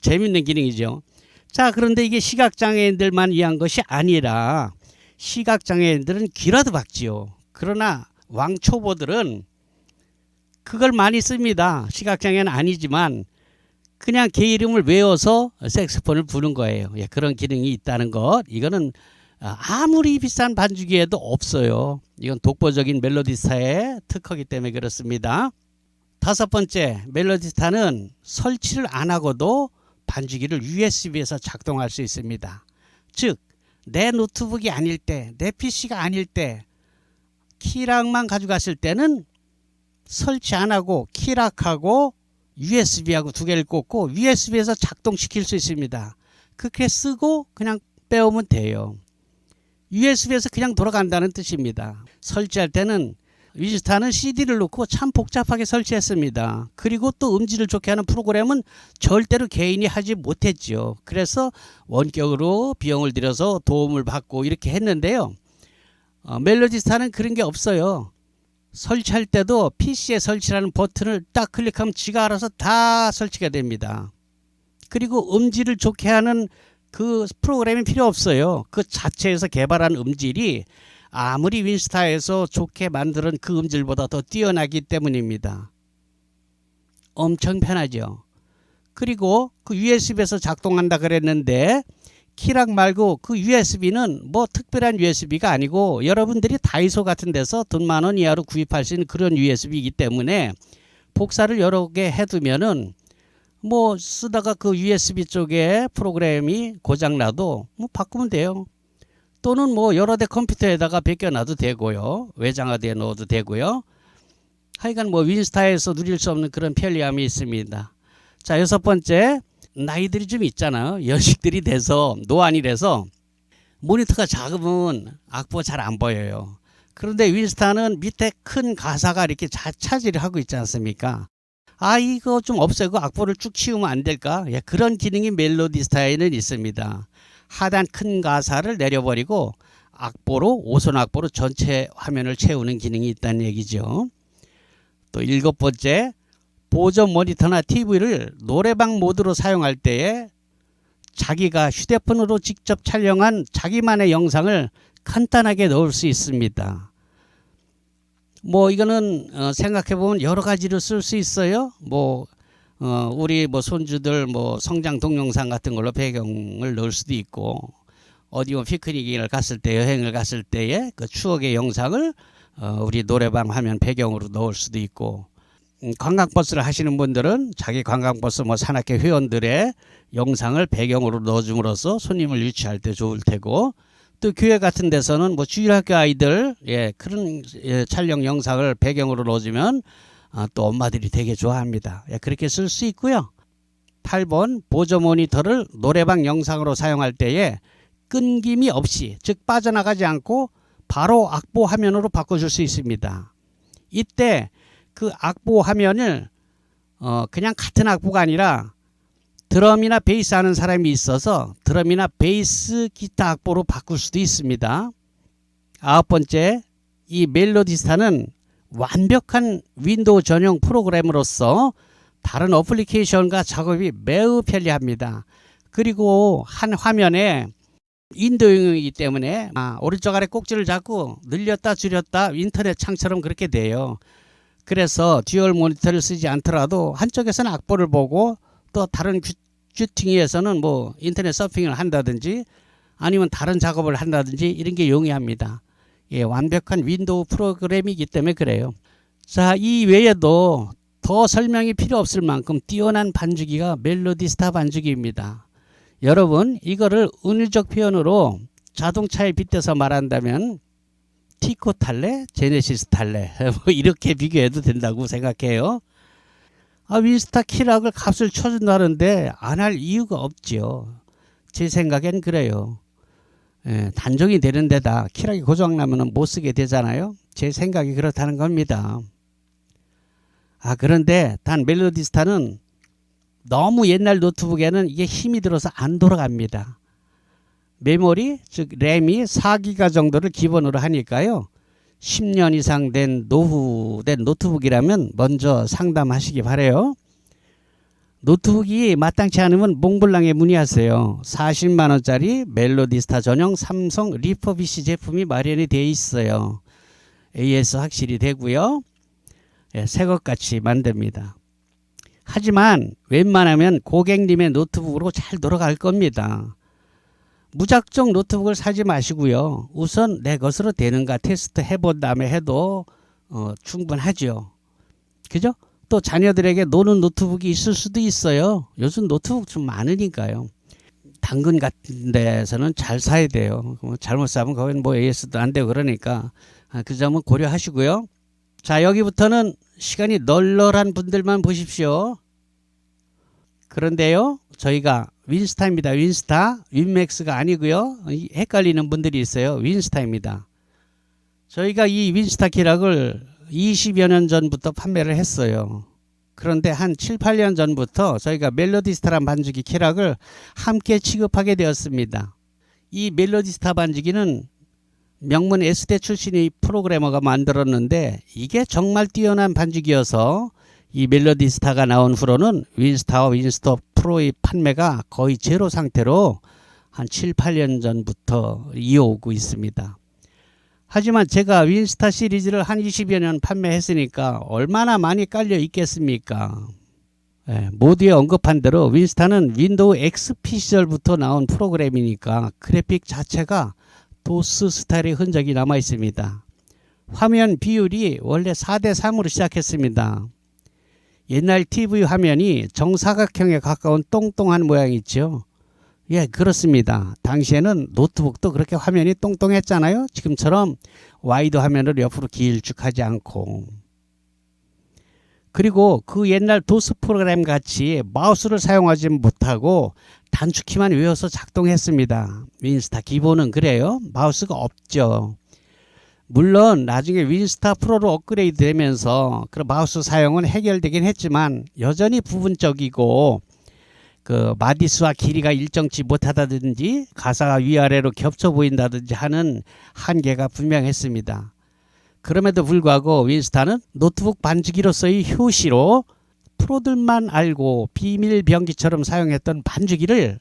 재밌는 기능이죠. 자, 그런데 이게 시각장애인들만 위한 것이 아니라 시각장애인들은 귀라도 박지요. 그러나 왕초보들은 그걸 많이 씁니다. 시각장애는 아니지만 그냥 개 이름을 외워서 색소폰을 부는 거예요. 예, 그런 기능이 있다는 것. 이거는 아무리 비싼 반주기에도 없어요. 이건 독보적인 멜로디스타의 특허이기 때문에 그렇습니다. 다섯 번째, 멜로디스타는 설치를 안 하고도 반주기를 USB에서 작동할 수 있습니다. 즉, 내 노트북이 아닐 때, 내 PC가 아닐 때 키락만 가져갔을 때는 설치 안 하고 키락하고 USB하고 두 개를 꽂고 USB에서 작동시킬 수 있습니다. 그렇게 쓰고 그냥 빼오면 돼요. USB에서 그냥 돌아간다는 뜻입니다. 설치할 때는 윈스타는 CD를 넣고 참 복잡하게 설치했습니다. 그리고 또 음질을 좋게 하는 프로그램은 절대로 개인이 하지 못했죠. 그래서 원격으로 비용을 들여서 도움을 받고 이렇게 했는데요. 멜로디스타는 그런 게 없어요. 설치할 때도 PC에 설치라는 버튼을 딱 클릭하면 지가 알아서 다 설치가 됩니다. 그리고 음질을 좋게 하는 그 프로그램이 필요 없어요. 그 자체에서 개발한 음질이 아무리 윈스타에서 좋게 만드는 그 음질보다 더 뛰어나기 때문입니다. 엄청 편하죠. 그리고 그 USB에서 작동한다 그랬는데 키락 말고 그 USB는 뭐 특별한 USB가 아니고 여러분들이 다이소 같은 데서 돈 10,000원 이하로 구입할 수 있는 그런 USB이기 때문에 복사를 여러 개 해두면은 뭐 쓰다가 그 USB 쪽에 프로그램이 고장나도 뭐 바꾸면 돼요. 또는 뭐 여러 대 컴퓨터에다가 베껴놔도 되고요. 외장하드에 넣어도 되고요. 하여간 뭐 윈스타에서 누릴 수 없는 그런 편리함이 있습니다. 자, 6번째, 나이들이 좀 있잖아요. 연식들이 돼서 노안이 돼서 모니터가 작으면 악보가 잘 안 보여요. 그런데 윈스타는 밑에 큰 가사가 이렇게 차지를 하고 있지 않습니까? 아, 이거 좀 없애고 악보를 쭉 치우면 안 될까? 예, 그런 기능이 멜로디스타에는 있습니다. 하단 큰 가사를 내려버리고 악보로, 오선 악보로 전체 화면을 채우는 기능이 있다는 얘기죠. 또 7번째, 보조 모니터나 TV를 노래방 모드로 사용할 때에 자기가 휴대폰으로 직접 촬영한 자기만의 영상을 간단하게 넣을 수 있습니다. 뭐 이거는 생각해보면 여러 가지로 쓸 수 있어요. 뭐 우리 뭐 손주들 뭐 성장 동영상 같은 걸로 배경을 넣을 수도 있고, 어디 뭐 피크닉을 갔을 때, 여행을 갔을 때의 그 추억의 영상을 우리 노래방 화면 배경으로 넣을 수도 있고, 관광버스를 하시는 분들은 자기 관광버스 뭐 산악회 회원들의 영상을 배경으로 넣어줌으로써 손님을 유치할 때 좋을 테고, 또 교회 같은 데서는 뭐 주일학교 아이들 그런 촬영 영상을 배경으로 넣어주면 또 엄마들이 되게 좋아합니다. 그렇게 쓸 수 있고요. 8번, 보조 모니터를 노래방 영상으로 사용할 때에 끊김이 없이, 즉 빠져나가지 않고 바로 악보 화면으로 바꿔줄 수 있습니다. 이때 그 악보 화면을 그냥 같은 악보가 아니라 드럼이나 베이스 하는 사람이 있어서 드럼이나 베이스 기타 악보로 바꿀 수도 있습니다. 9번째, 이 멜로디스타는 완벽한 윈도우 전용 프로그램으로서 다른 어플리케이션과 작업이 매우 편리합니다. 그리고 한 화면에 윈도우이기 때문에 오른쪽 아래 꼭지를 잡고 늘렸다 줄였다 인터넷 창처럼 그렇게 돼요. 그래서 듀얼 모니터를 쓰지 않더라도 한쪽에서는 악보를 보고 또 다른 슈팅에서는 뭐 인터넷 서핑을 한다든지 아니면 다른 작업을 한다든지 이런 게 용이합니다. 완벽한 윈도우 프로그램이기 때문에 그래요. 자, 이 외에도 더 설명이 필요 없을 만큼 뛰어난 반주기가 멜로디스타 반주기입니다. 여러분, 이거를 은유적 표현으로 자동차에 빗대서 말한다면 티코 탈래? 제네시스 탈래? 뭐 이렇게 비교해도 된다고 생각해요. 윈스타 키락을 값을 쳐준다는데 안 할 이유가 없지요. 제 생각엔 그래요. 단종이 되는 데다 키락이 고장나면 못 쓰게 되잖아요. 제 생각이 그렇다는 겁니다. 그런데 단 멜로디스타는 너무 옛날 노트북에는 이게 힘이 들어서 안 돌아갑니다. 메모리, 즉 램이 4기가 정도를 기본으로 하니까요. 10년 이상 된 노후된 노트북이라면 먼저 상담하시기 바래요. 노트북이 마땅치 않으면 몽블랑에 문의하세요. 40만원짜리 멜로디스타 전용 삼성 리퍼비시 제품이 마련이 되어 있어요. AS 확실히 되고요. 새것같이 만듭니다. 하지만 웬만하면 고객님의 노트북으로 잘 돌아갈 겁니다. 무작정 노트북을 사지 마시고요. 우선 내 것으로 되는가 테스트 해본 다음에 해도 충분하죠. 그죠? 또 자녀들에게 노는 노트북이 있을 수도 있어요. 요즘 노트북 좀 많으니까요. 당근 같은 데서는 잘 사야 돼요. 잘못 사면 거기는 뭐 AS도 안 되고 그러니까 그 점은 고려하시고요. 자, 여기부터는 시간이 널널한 분들만 보십시오. 그런데요, 저희가 윈스타입니다. 윈스타, 윈맥스가 아니고요. 헷갈리는 분들이 있어요. 윈스타입니다. 저희가 이 윈스타 키락을 20여 년 전부터 판매를 했어요. 그런데 한 7, 8년 전부터 저희가 멜로디스타란 반주기 키락을 함께 취급하게 되었습니다. 이 멜로디스타 반주기는 명문 S대 출신의 프로그래머가 만들었는데 이게 정말 뛰어난 반주기여서 이 멜로디스타가 나온 후로는 윈스타와 윈스타 프로의 판매가 거의 제로 상태로 한 7, 8년 전부터 이어오고 있습니다. 하지만 제가 윈스타 시리즈를 한 20여 년 판매했으니까 얼마나 많이 깔려 있겠습니까? 모두에 언급한 대로 윈스타는 윈도우 XP 시절부터 나온 프로그램이니까 그래픽 자체가 도스 스타일의 흔적이 남아 있습니다. 화면 비율이 원래 4대3으로 시작했습니다. 옛날 TV 화면이 정사각형에 가까운 똥똥한 모양이 있죠. 예, 그렇습니다. 당시에는 노트북도 그렇게 화면이 똥똥했잖아요. 지금처럼 와이드 화면을 옆으로 길쭉하지 않고. 그리고 그 옛날 도스 프로그램 같이 마우스를 사용하지 못하고 단축키만 외워서 작동했습니다. 윈스타 기본은 그래요. 마우스가 없죠. 물론 나중에 윈스타 프로로 업그레이드 되면서 그 마우스 사용은 해결되긴 했지만 여전히 부분적이고 그 마디수와 길이가 일정치 못하다든지 가사가 위아래로 겹쳐 보인다든지 하는 한계가 분명했습니다. 그럼에도 불구하고 윈스타는 노트북 반주기로서의 효시로 프로들만 알고 비밀 병기처럼 사용했던 반주기를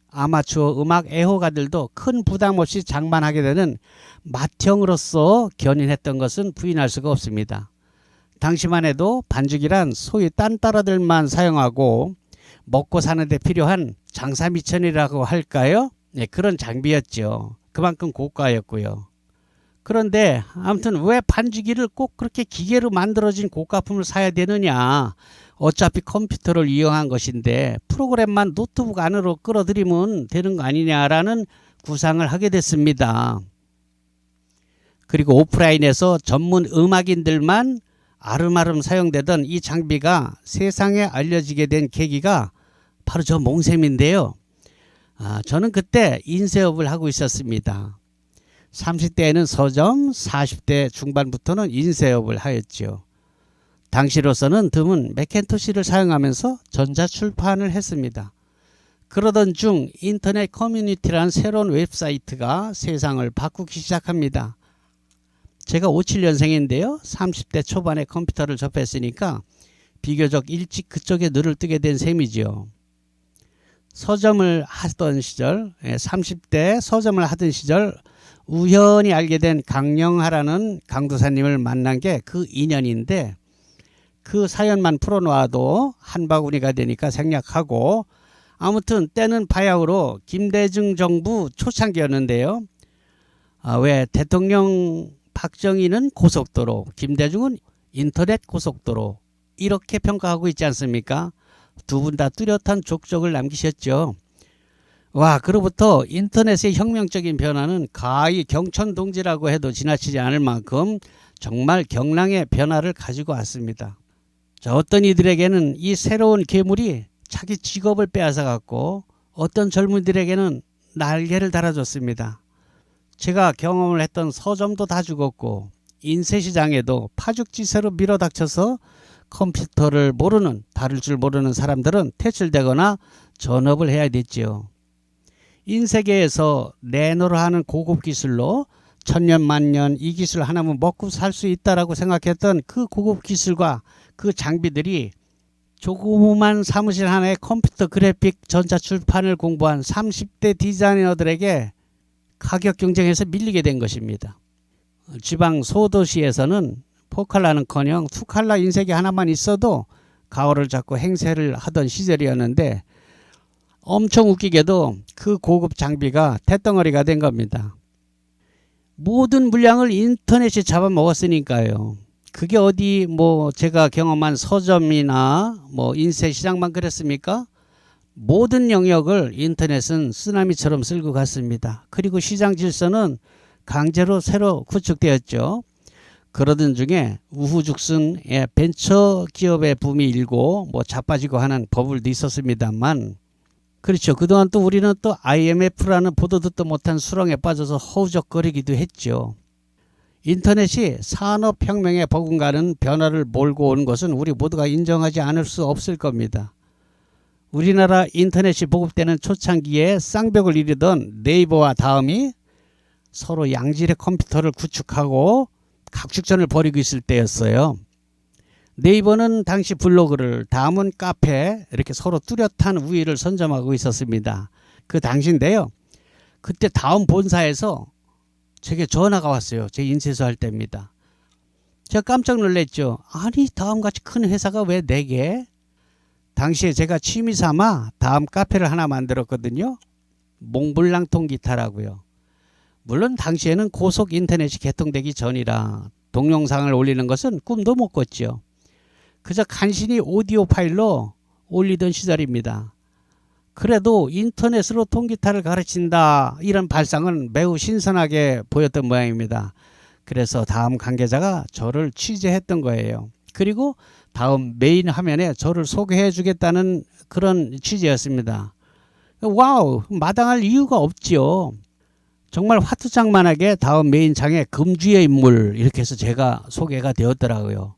아마추어 음악 애호가들도 큰 부담 없이 장만하게 되는 맏형으로서 견인했던 것은 부인할 수가 없습니다. 당시만 해도 반주기란 소위 딴따라들만 사용하고 먹고 사는 데 필요한 장사미천이라고 할까요? 네, 그런 장비였죠. 그만큼 고가였고요. 그런데 아무튼 왜 반주기를 꼭 그렇게 기계로 만들어진 고가품을 사야 되느냐. 어차피 컴퓨터를 이용한 것인데 프로그램만 노트북 안으로 끌어들이면 되는 거 아니냐라는 구상을 하게 됐습니다. 그리고 오프라인에서 전문 음악인들만 아름아름 사용되던 이 장비가 세상에 알려지게 된 계기가 바로 저 몽셈인데요. 저는 그때 인쇄업을 하고 있었습니다. 30대에는 서점, 40대 중반부터는 인쇄업을 하였죠. 당시로서는 드문 맥킨토시를 사용하면서 전자출판을 했습니다. 그러던 중 인터넷 커뮤니티라는 새로운 웹사이트가 세상을 바꾸기 시작합니다. 제가 57년생인데요. 30대 초반에 컴퓨터를 접했으니까 비교적 일찍 그쪽에 눈을 뜨게 된 셈이죠. 서점을 하던 시절, 30대 서점을 하던 시절 우연히 알게 된 강영하라는 강도사님을 만난 게 그 인연인데 그 사연만 풀어놓아도 한 바구니가 되니까 생략하고 아무튼 때는 바야흐로 김대중 정부 초창기였는데요. 왜 대통령 박정희는 고속도로, 김대중은 인터넷 고속도로 이렇게 평가하고 있지 않습니까? 두 분 다 뚜렷한 족적을 남기셨죠. 와, 그로부터 인터넷의 혁명적인 변화는 가히 경천동지라고 해도 지나치지 않을 만큼 정말 경랑의 변화를 가지고 왔습니다. 자, 어떤 이들에게는 이 새로운 괴물이 자기 직업을 빼앗아갔고 어떤 젊은이들에게는 날개를 달아줬습니다. 제가 경험을 했던 서점도 다 죽었고 인쇄시장에도 파죽지세로 밀어닥쳐서 컴퓨터를 모르는, 다룰 줄 모르는 사람들은 퇴출되거나 전업을 해야 됐지요. 인쇄계에서 내노를 하는 고급 기술로 천년 만년 이 기술 하나면 먹고 살 수 있다라고 생각했던 그 고급 기술과 그 장비들이 조그만 사무실 하나에 컴퓨터 그래픽 전자출판을 공부한 30대 디자이너들에게 가격 경쟁에서 밀리게 된 것입니다. 지방 소도시에서는 4칼라는커녕 2칼라 인쇄기 하나만 있어도 가오를 잡고 행세를 하던 시절이었는데 엄청 웃기게도 그 고급 장비가 태덩어리가 된 겁니다. 모든 물량을 인터넷이 잡아먹었으니까요. 그게 어디 제가 경험한 서점이나 인쇄 시장만 그랬습니까? 모든 영역을 인터넷은 쓰나미처럼 쓸고 갔습니다. 그리고 시장 질서는 강제로 새로 구축되었죠. 그러던 중에 우후죽순 벤처 기업의 붐이 일고 자빠지고 하는 버블도 있었습니다만 그렇죠. 그동안 또 우리는 또 IMF라는 보도 듣도 못한 수렁에 빠져서 허우적거리기도 했죠. 인터넷이 산업혁명에 버금가는 변화를 몰고 온 것은 우리 모두가 인정하지 않을 수 없을 겁니다. 우리나라 인터넷이 보급되는 초창기에 쌍벽을 이루던 네이버와 다음이 서로 양질의 컴퓨터를 구축하고 각축전을 벌이고 있을 때였어요. 네이버는 당시 블로그를, 다음은 카페 이렇게 서로 뚜렷한 우위를 선점하고 있었습니다. 그 당시인데요. 그때 다음 본사에서 제게 전화가 왔어요. 제 인쇄소 할 때입니다. 제가 깜짝 놀랐죠. 아니 다음같이 큰 회사가 왜 4개? 당시에 제가 취미 삼아 다음 카페를 하나 만들었거든요. 몽블랑 통기타라고요. 물론 당시에는 고속 인터넷이 개통되기 전이라 동영상을 올리는 것은 꿈도 못 꿨죠. 그저 간신히 오디오 파일로 올리던 시절입니다. 그래도 인터넷으로 통기타를 가르친다 이런 발상은 매우 신선하게 보였던 모양입니다. 그래서 다음 관계자가 저를 취재했던 거예요. 그리고 다음 메인 화면에 저를 소개해 주겠다는 그런 취재였습니다. 와우, 마땅할 이유가 없지요. 정말 화투장만하게 다음 메인 창에 금주의 인물 이렇게 해서 제가 소개가 되었더라고요.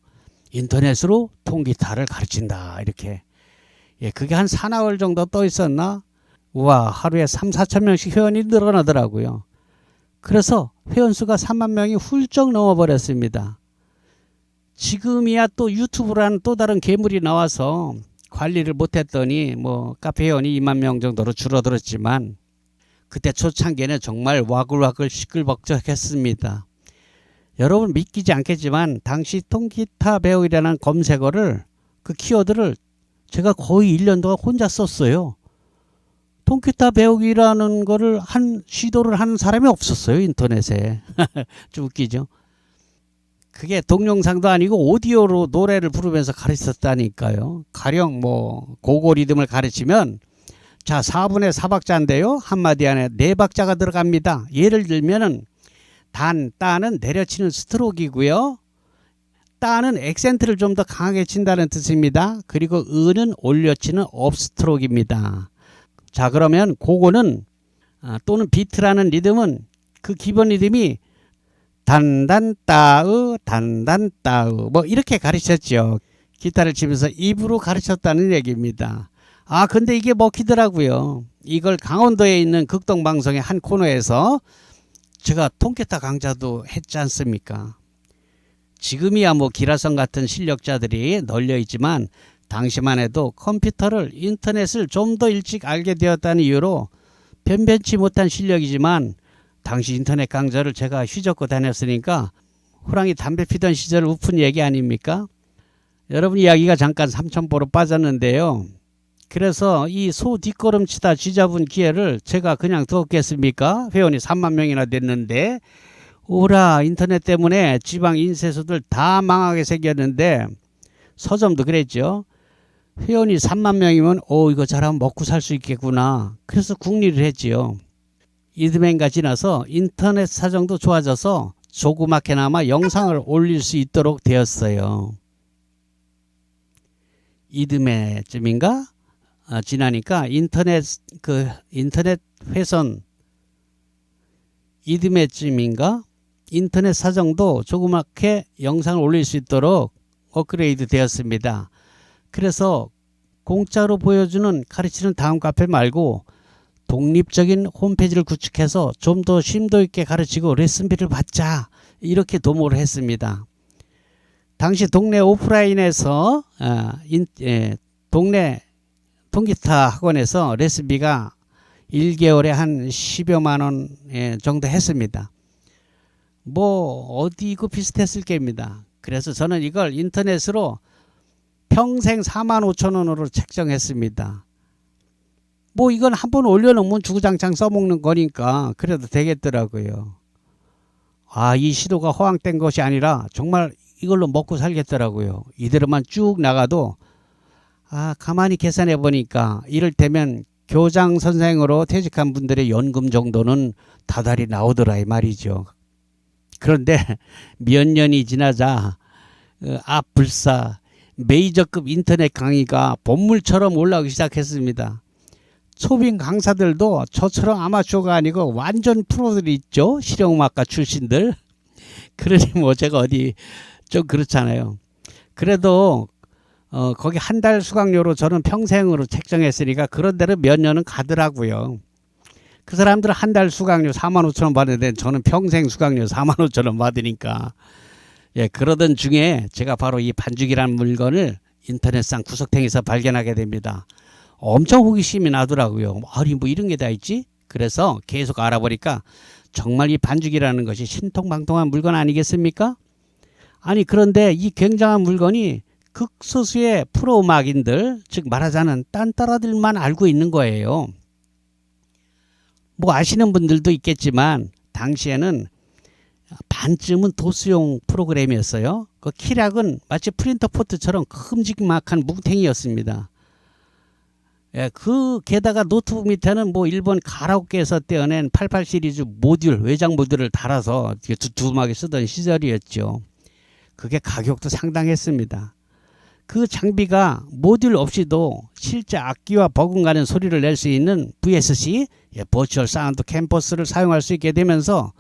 인터넷으로 통기타를 가르친다 이렇게. 예, 그게 한 4나흘 정도 떠 있었나? 우와, 하루에 3-4천 명씩 회원이 늘어나더라고요. 그래서 회원수가 3만 명이 훌쩍 넘어버렸습니다. 지금이야 또 유튜브라는 또 다른 괴물이 나와서 관리를 못했더니 뭐 카페 회원이 2만 명 정도로 줄어들었지만 그때 초창기에는 정말 와글와글 시끌벅적했습니다. 여러분 믿기지 않겠지만 당시 통기타 배우기라는 검색어를 그 키워드를 제가 거의 1년 동안 혼자 썼어요. 통기타 배우기라는 거를 시도를 하는 사람이 없었어요, 인터넷에. 좀 웃기죠. 그게 동영상도 아니고 오디오로 노래를 부르면서 가르쳤다니까요. 가령 뭐 고고 리듬을 가르치면 자 4분의 4박자인데요. 한마디 안에 4박자가 들어갑니다. 예를 들면은 단, 따는 내려치는 스트로크이고요. 따는 액센트를 좀 더 강하게 친다는 뜻입니다. 그리고 은은 올려치는 업스트로크입니다. 자 그러면 그거는 또는 비트라는 리듬은 그 기본 리듬이 단단 따으 단단 따으 뭐 이렇게 가르쳤죠. 기타를 치면서 입으로 가르쳤다는 얘기입니다. 근데 이게 먹히더라고요. 이걸 강원도에 있는 극동방송의 한 코너에서 제가 통기타 강좌도 했지 않습니까? 지금이야 뭐 기라성 같은 실력자들이 널려 있지만 당시만 해도 컴퓨터를 인터넷을 좀 더 일찍 알게 되었다는 이유로 변변치 못한 실력이지만 당시 인터넷 강좌를 제가 휘젓고 다녔으니까 호랑이 담배 피던 시절 우픈 얘기 아닙니까? 여러분 이야기가 잠깐 삼천포로 빠졌는데요. 그래서 이 소 뒷걸음치다 쥐잡은 기회를 제가 그냥 두었겠습니까? 회원이 3만 명이나 됐는데 오라 인터넷 때문에 지방 인쇄소들 다 망하게 생겼는데 서점도 그랬죠. 회원이 3만 명이면 이거 잘하면 먹고 살 수 있겠구나. 그래서 국리를 했지요. 이듬해인가 지나서 인터넷 사정도 좋아져서 조그맣게나마 영상을 올릴 수 있도록 되었어요. 이듬해쯤인가 지나니까 인터넷 회선 이듬해쯤인가 인터넷 사정도 조그맣게 영상을 올릴 수 있도록 업그레이드 되었습니다. 그래서 공짜로 보여주는 가르치는 다음 카페 말고 독립적인 홈페이지를 구축해서 좀 더 심도 있게 가르치고 레슨비를 받자 이렇게 도모를 했습니다. 당시 동네 오프라인에서 동네 통기타 학원에서 레슨비가 1개월에 한 10여만 원 정도 했습니다. 뭐 어디고 비슷했을 겁니다. 그래서 저는 이걸 인터넷으로 평생 45,000원으로 책정했습니다. 뭐 이건 한번 올려놓으면 주구장창 써먹는 거니까 그래도 되겠더라고요. 이 시도가 허황된 것이 아니라 정말 이걸로 먹고 살겠더라고요. 이대로만 쭉 나가도 가만히 계산해 보니까 이를테면 교장 선생으로 퇴직한 분들의 연금 정도는 다달이 나오더라 이 말이죠. 그런데 몇 년이 지나자 불사 메이저급 인터넷 강의가 본물처럼 올라오기 시작했습니다. 초빙 강사들도 저처럼 아마추어가 아니고 완전 프로들이 있죠. 실용음악가 출신들. 그러니 뭐 제가 어디 좀 그렇잖아요. 그래도 거기 한 달 수강료로 저는 평생으로 책정했으니까 그런 데로 몇 년은 가더라고요. 그 사람들은 한 달 수강료 45,000원 받는데 저는 평생 수강료 45,000원 받으니까 그러던 중에 제가 바로 이 반죽이라는 물건을 인터넷상 구석탱이에서 발견하게 됩니다. 엄청 호기심이 나더라고요. 아니 뭐 이런 게 다 있지? 그래서 계속 알아보니까 정말 이 반죽이라는 것이 신통방통한 물건 아니겠습니까? 아니 그런데 이 굉장한 물건이 극소수의 프로 음악인들, 즉 말하자면 딴따라들만 알고 있는 거예요. 뭐 아시는 분들도 있겠지만 당시에는 반쯤은 도수용 프로그램이었어요. 그 키락은 마치 프린터 포트처럼 큼직막한 뭉탱이였습니다. 예, 그 게다가 노트북 밑에는 뭐 일본 가라오케에서 떼어낸 88 시리즈 모듈, 외장 모듈을 달아서 두툼하게 쓰던 시절이었죠. 그게 가격도 상당했습니다. 그 장비가 모듈 없이도 실제 악기와 버금가는 소리를 낼 수 있는 VSC, 버추얼 사운드 캠퍼스를 사용할 수 있게 되면서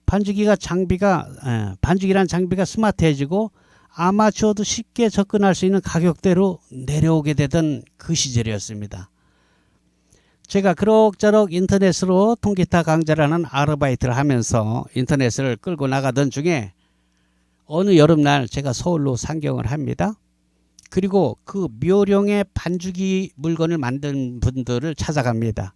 반주기란 장비가 스마트해지고 아마추어도 쉽게 접근할 수 있는 가격대로 내려오게 되던 그 시절이었습니다. 제가 그럭저럭 인터넷으로 통기타 강좌를 하는 아르바이트를 하면서 인터넷을 끌고 나가던 중에 어느 여름날 제가 서울로 상경을 합니다. 그리고 그 묘령의 반주기 물건을 만든 분들을 찾아갑니다.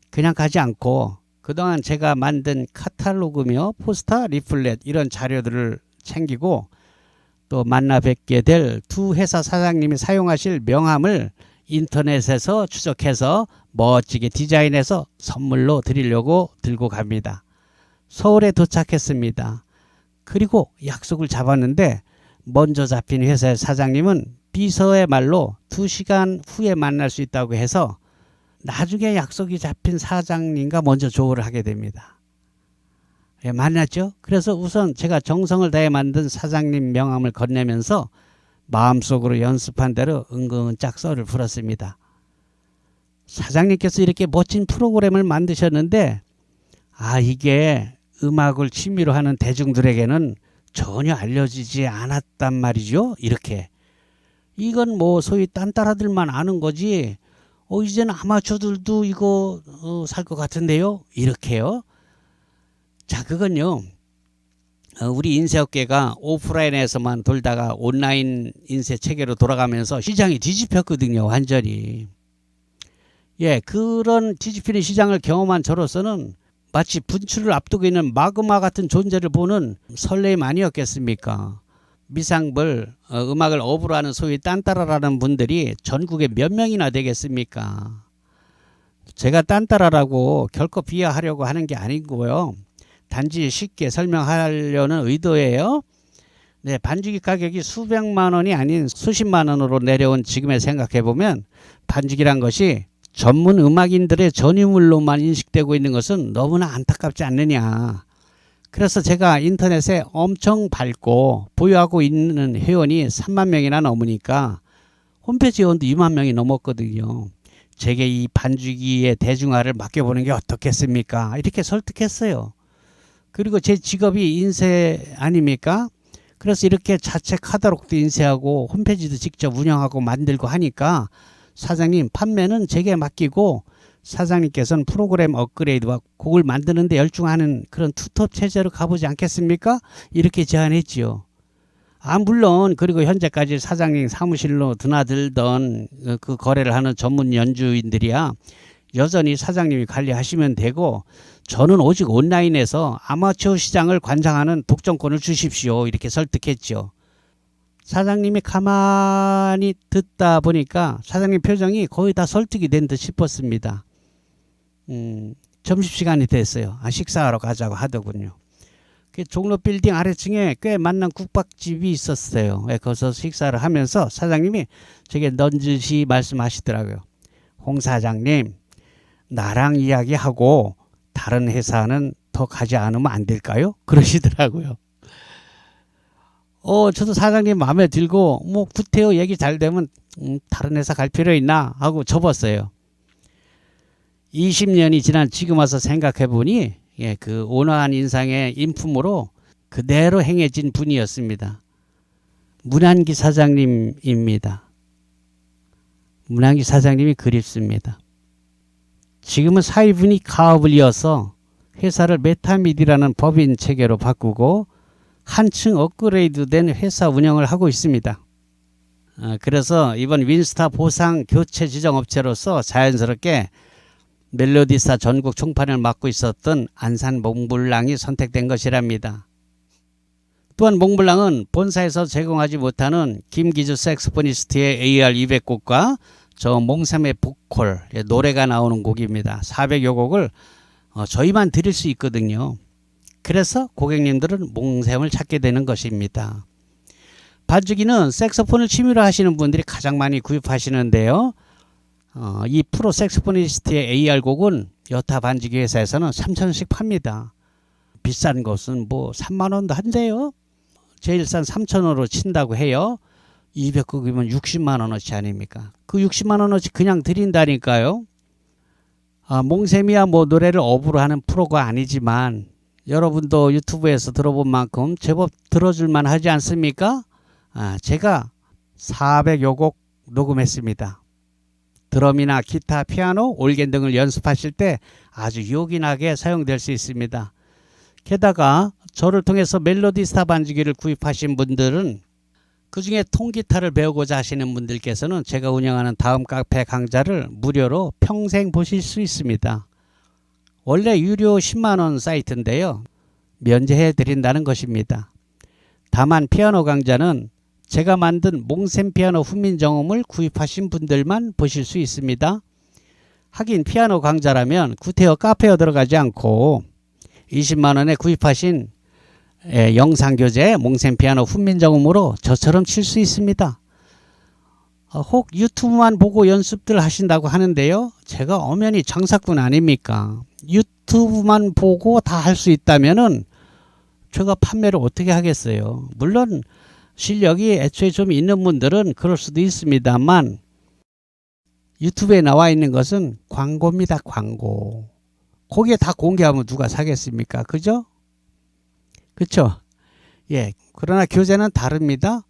그냥 가지 않고 그동안 제가 만든 카탈로그며 포스터, 리플렛 이런 자료들을 챙기고 또 만나 뵙게 될 두 회사 사장님이 사용하실 명함을 인터넷에서 추적해서 멋지게 디자인해서 선물로 드리려고 들고 갑니다. 서울에 도착했습니다. 그리고 약속을 잡았는데 먼저 잡힌 회사의 사장님은 비서의 말로 2시간 후에 만날 수 있다고 해서 나중에 약속이 잡힌 사장님과 먼저 조율을 하게 됩니다. 예, 만났죠. 그래서 우선 제가 정성을 다해 만든 사장님 명함을 건네면서 마음속으로 연습한 대로 은근짝 썰을 풀었습니다. 사장님께서 이렇게 멋진 프로그램을 만드셨는데 이게 음악을 취미로 하는 대중들에게는 전혀 알려지지 않았단 말이죠. 이렇게. 이건 뭐 소위 딴따라들만 아는 거지 이제는 아마추어들도 이거 살 것 같은데요. 이렇게요. 자, 그건요. 우리 인쇄업계가 오프라인에서만 돌다가 온라인 인쇄 체계로 돌아가면서 시장이 뒤집혔거든요. 완전히. 예, 그런 뒤집히는 시장을 경험한 저로서는 마치 분출을 앞두고 있는 마그마 같은 존재를 보는 설레임 아니었겠습니까? 미상불, 음악을 업으로 하는 소위 딴따라라는 분들이 전국에 몇 명이나 되겠습니까? 제가 딴따라라고 결코 비하하려고 하는 게 아니고요. 단지 쉽게 설명하려는 의도예요. 네, 반주기 가격이 수백만 원이 아닌 수십만 원으로 내려온 지금에 생각해보면 반주기란 것이 전문 음악인들의 전유물로만 인식되고 있는 것은 너무나 안타깝지 않느냐. 그래서 제가 인터넷에 엄청 밟고 보유하고 있는 회원이 3만 명이나 넘으니까 홈페이지 회원도 2만 명이 넘었거든요. 제게 이 반주기의 대중화를 맡겨보는 게 어떻겠습니까? 이렇게 설득했어요. 그리고 제 직업이 인쇄 아닙니까? 그래서 이렇게 자체 카탈로그도 인쇄하고 홈페이지도 직접 운영하고 만들고 하니까 사장님 판매는 제게 맡기고 사장님께서는 프로그램 업그레이드와 곡을 만드는 데 열중하는 그런 투톱 체제로 가보지 않겠습니까? 이렇게 제안했지요. 물론 그리고 현재까지 사장님 사무실로 드나들던 그 거래를 하는 전문 연주인들이야 여전히 사장님이 관리하시면 되고 저는 오직 온라인에서 아마추어 시장을 관장하는 독점권을 주십시오. 이렇게 설득했죠. 사장님이 가만히 듣다 보니까 사장님 표정이 거의 다 설득이 된 듯 싶었습니다. 점심시간이 됐어요. 식사하러 가자고 하더군요. 그 종로 빌딩 아래층에 꽤 만난 국밥집이 있었어요. 거기서 식사를 하면서 사장님이 제게 넌지시 말씀하시더라고요. 홍 사장님, 나랑 이야기하고 다른 회사는 더 가지 않으면 안 될까요? 그러시더라고요. 저도 사장님 마음에 들고 뭐 구태여 얘기 잘 되면 다른 회사 갈 필요 있나 하고 접었어요. 20년이 지난 지금 와서 생각해 보니 그 온화한 인상의 인품으로 그대로 행해진 분이었습니다. 문한기 사장님입니다. 문한기 사장님이 그립습니다. 지금은 사위분이 가업을 이어서 회사를 메타미디라는 법인 체계로 바꾸고 한층 업그레이드된 회사 운영을 하고 있습니다. 그래서 이번 윈스타 보상 교체 지정업체로서 자연스럽게 멜로디스타 전국 총판을 맡고 있었던 안산 몽블랑이 선택된 것이랍니다. 또한 몽블랑은 본사에서 제공하지 못하는 김기주 색소포니스트의 AR200곡과 저 몽삼의 보컬 노래가 나오는 곡입니다. 400여 곡을 저희만 드릴 수 있거든요. 그래서 고객님들은 몽샘을 찾게 되는 것입니다. 반주기는 색소폰을 취미로 하시는 분들이 가장 많이 구입하시는데요. 이 프로 색소포니스트의 AR곡은 여타 반주기 회사에서는 3,000원씩 팝니다. 비싼 것은 뭐 3만원도 한대요. 제일 싼 3,000원으로 친다고 해요. 200곡이면 60만원어치 아닙니까? 그 60만원어치 그냥 드린다니까요. 몽샘이야 뭐 노래를 업으로 하는 프로가 아니지만 여러분도 유튜브에서 들어본 만큼 제법 들어줄만 하지 않습니까? 제가 400여 곡 녹음했습니다. 드럼이나 기타, 피아노, 올겐 등을 연습하실 때 아주 요긴하게 사용될 수 있습니다. 게다가 저를 통해서 멜로디스타 반주기를 구입하신 분들은 그중에 통기타를 배우고자 하시는 분들께서는 제가 운영하는 다음 카페 강좌를 무료로 평생 보실 수 있습니다. 원래 유료 10만원 사이트인데요. 면제해 드린다는 것입니다. 다만 피아노 강좌는 제가 만든 몽샘 피아노 훈민정음을 구입하신 분들만 보실 수 있습니다. 하긴 피아노 강좌라면 구태여 카페에 들어가지 않고 20만원에 구입하신 영상교재 몽샘 피아노 훈민정음으로 저처럼 칠 수 있습니다. 혹 유튜브만 보고 연습들 하신다고 하는데요. 제가 엄연히 장사꾼 아닙니까? 유튜브만 보고 다 할 수 있다면은 제가 판매를 어떻게 하겠어요? 물론 실력이 애초에 좀 있는 분들은 그럴 수도 있습니다만 유튜브에 나와 있는 것은 광고입니다. 광고. 거기에 다 공개하면 누가 사겠습니까? 그죠? 그쵸? 예. 그러나 교재는 다릅니다.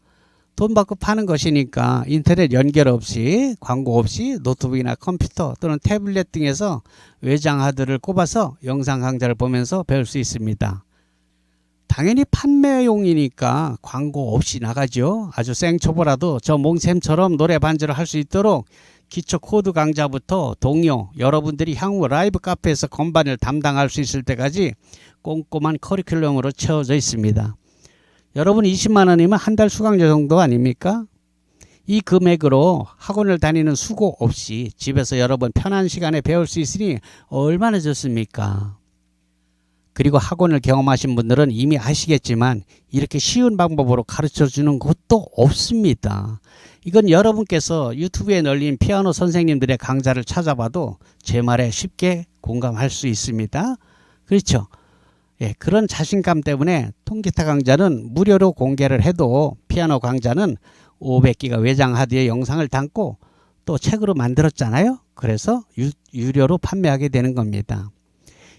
돈 받고 파는 것이니까 인터넷 연결 없이 광고 없이 노트북이나 컴퓨터 또는 태블릿 등에서 외장 하드를 꼽아서 영상 강좌를 보면서 배울 수 있습니다. 당연히 판매용이니까 광고 없이 나가죠. 아주 생초보라도 저 몽샘처럼 노래 반주를 할 수 있도록 기초 코드 강좌부터 동요, 여러분들이 향후 라이브 카페에서 건반을 담당할 수 있을 때까지 꼼꼼한 커리큘럼으로 채워져 있습니다. 여러분 20만원이면 한 달 수강료 정도 아닙니까? 이 금액으로 학원을 다니는 수고 없이 집에서 여러분 편한 시간에 배울 수 있으니 얼마나 좋습니까? 그리고 학원을 경험하신 분들은 이미 아시겠지만 이렇게 쉬운 방법으로 가르쳐 주는 것도 없습니다. 이건 여러분께서 유튜브에 널린 피아노 선생님들의 강좌를 찾아봐도 제 말에 쉽게 공감할 수 있습니다. 그렇죠? 예, 그런 자신감 때문에 통기타 강좌는 무료로 공개를 해도 피아노 강좌는 500기가 외장 하드에 영상을 담고 또 책으로 만들었잖아요. 그래서 유료로 판매하게 되는 겁니다.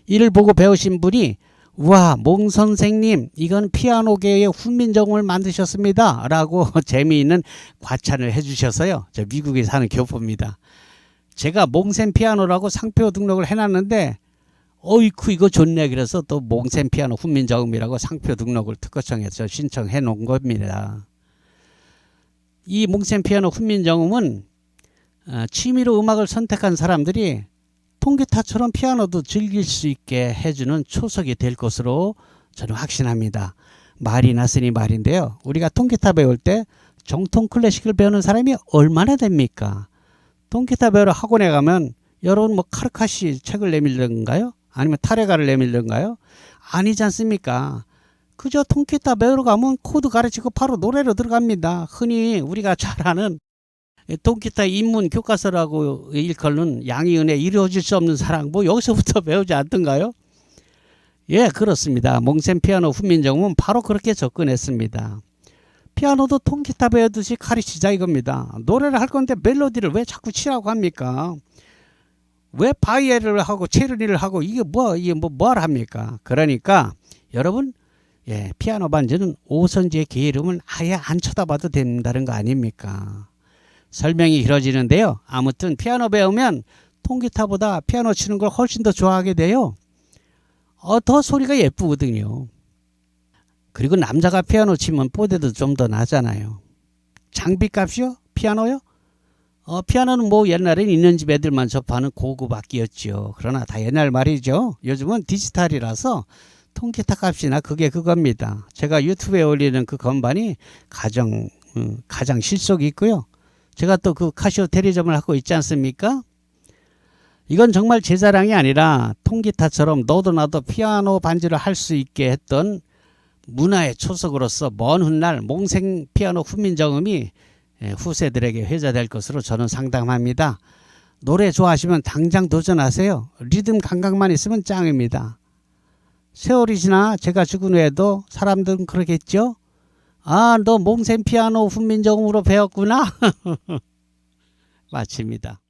이를 보고 배우신 분이 우와 몽 선생님 이건 피아노계의 훈민정음을 만드셨습니다 라고 재미있는 과찬을 해주셔서요. 저 미국에 사는 교포입니다. 제가 몽샘 피아노라고 상표 등록을 해놨는데 어이쿠 이거 좋네 그래서 또 몽샘 피아노 훈민정음이라고 상표 등록을 특허청에서 신청해 놓은 겁니다. 이 몽샘 피아노 훈민정음은 취미로 음악을 선택한 사람들이 통기타처럼 피아노도 즐길 수 있게 해주는 초석이 될 것으로 저는 확신합니다. 말이 났으니 말인데요. 우리가 통기타 배울 때 정통 클래식을 배우는 사람이 얼마나 됩니까? 통기타 배우러 학원에 가면 여러분 뭐 카르카시 책을 내밀던가요? 아니면 타레가를 내밀던가요? 아니지 않습니까? 그저 통기타 배우러 가면 코드 가르치고 바로 노래로 들어갑니다. 흔히 우리가 잘 아는 통기타 입문 교과서라고 일컬는 양희은의 이루어질 수 없는 사랑 뭐 여기서부터 배우지 않던가요? 예 그렇습니다. 몽샘 피아노 훈민정음은 바로 그렇게 접근했습니다. 피아노도 통기타 배우듯이 가르치자 이겁니다. 노래를 할 건데 멜로디를 왜 자꾸 치라고 합니까? 왜 바이엘을 하고 체르니를 하고 이게 뭘 합니까? 그러니까 여러분 예 피아노 반주는 오선지의 게으름을 아예 안 쳐다봐도 된다는 거 아닙니까? 설명이 길어지는데요. 아무튼 피아노 배우면 통기타보다 피아노 치는 걸 훨씬 더 좋아하게 돼요. 더 소리가 예쁘거든요. 그리고 남자가 피아노 치면 뽀대도 좀 더 나잖아요. 장비값이요? 피아노요? 피아노는 뭐 옛날엔 있는 집 애들만 접하는 고급 악기였죠. 그러나 다 옛날 말이죠. 요즘은 디지털이라서 통기타 값이나 그게 그겁니다. 제가 유튜브에 올리는 그 건반이 가장 실속이 있고요. 제가 또 그 카시오 대리점을 하고 있지 않습니까? 이건 정말 제 자랑이 아니라 통기타처럼 너도 나도 피아노 반주를 할 수 있게 했던 문화의 초석으로서 먼 훗날 몽생 피아노 훈민정음이 후세들에게 회자될 것으로 저는 상담합니다. 노래 좋아하시면 당장 도전하세요. 리듬 감각만 있으면 짱입니다. 세월이 지나 제가 죽은 후에도 사람들은 그러겠죠? 아, 너 몽생 피아노 훈민정음으로 배웠구나. 마칩니다.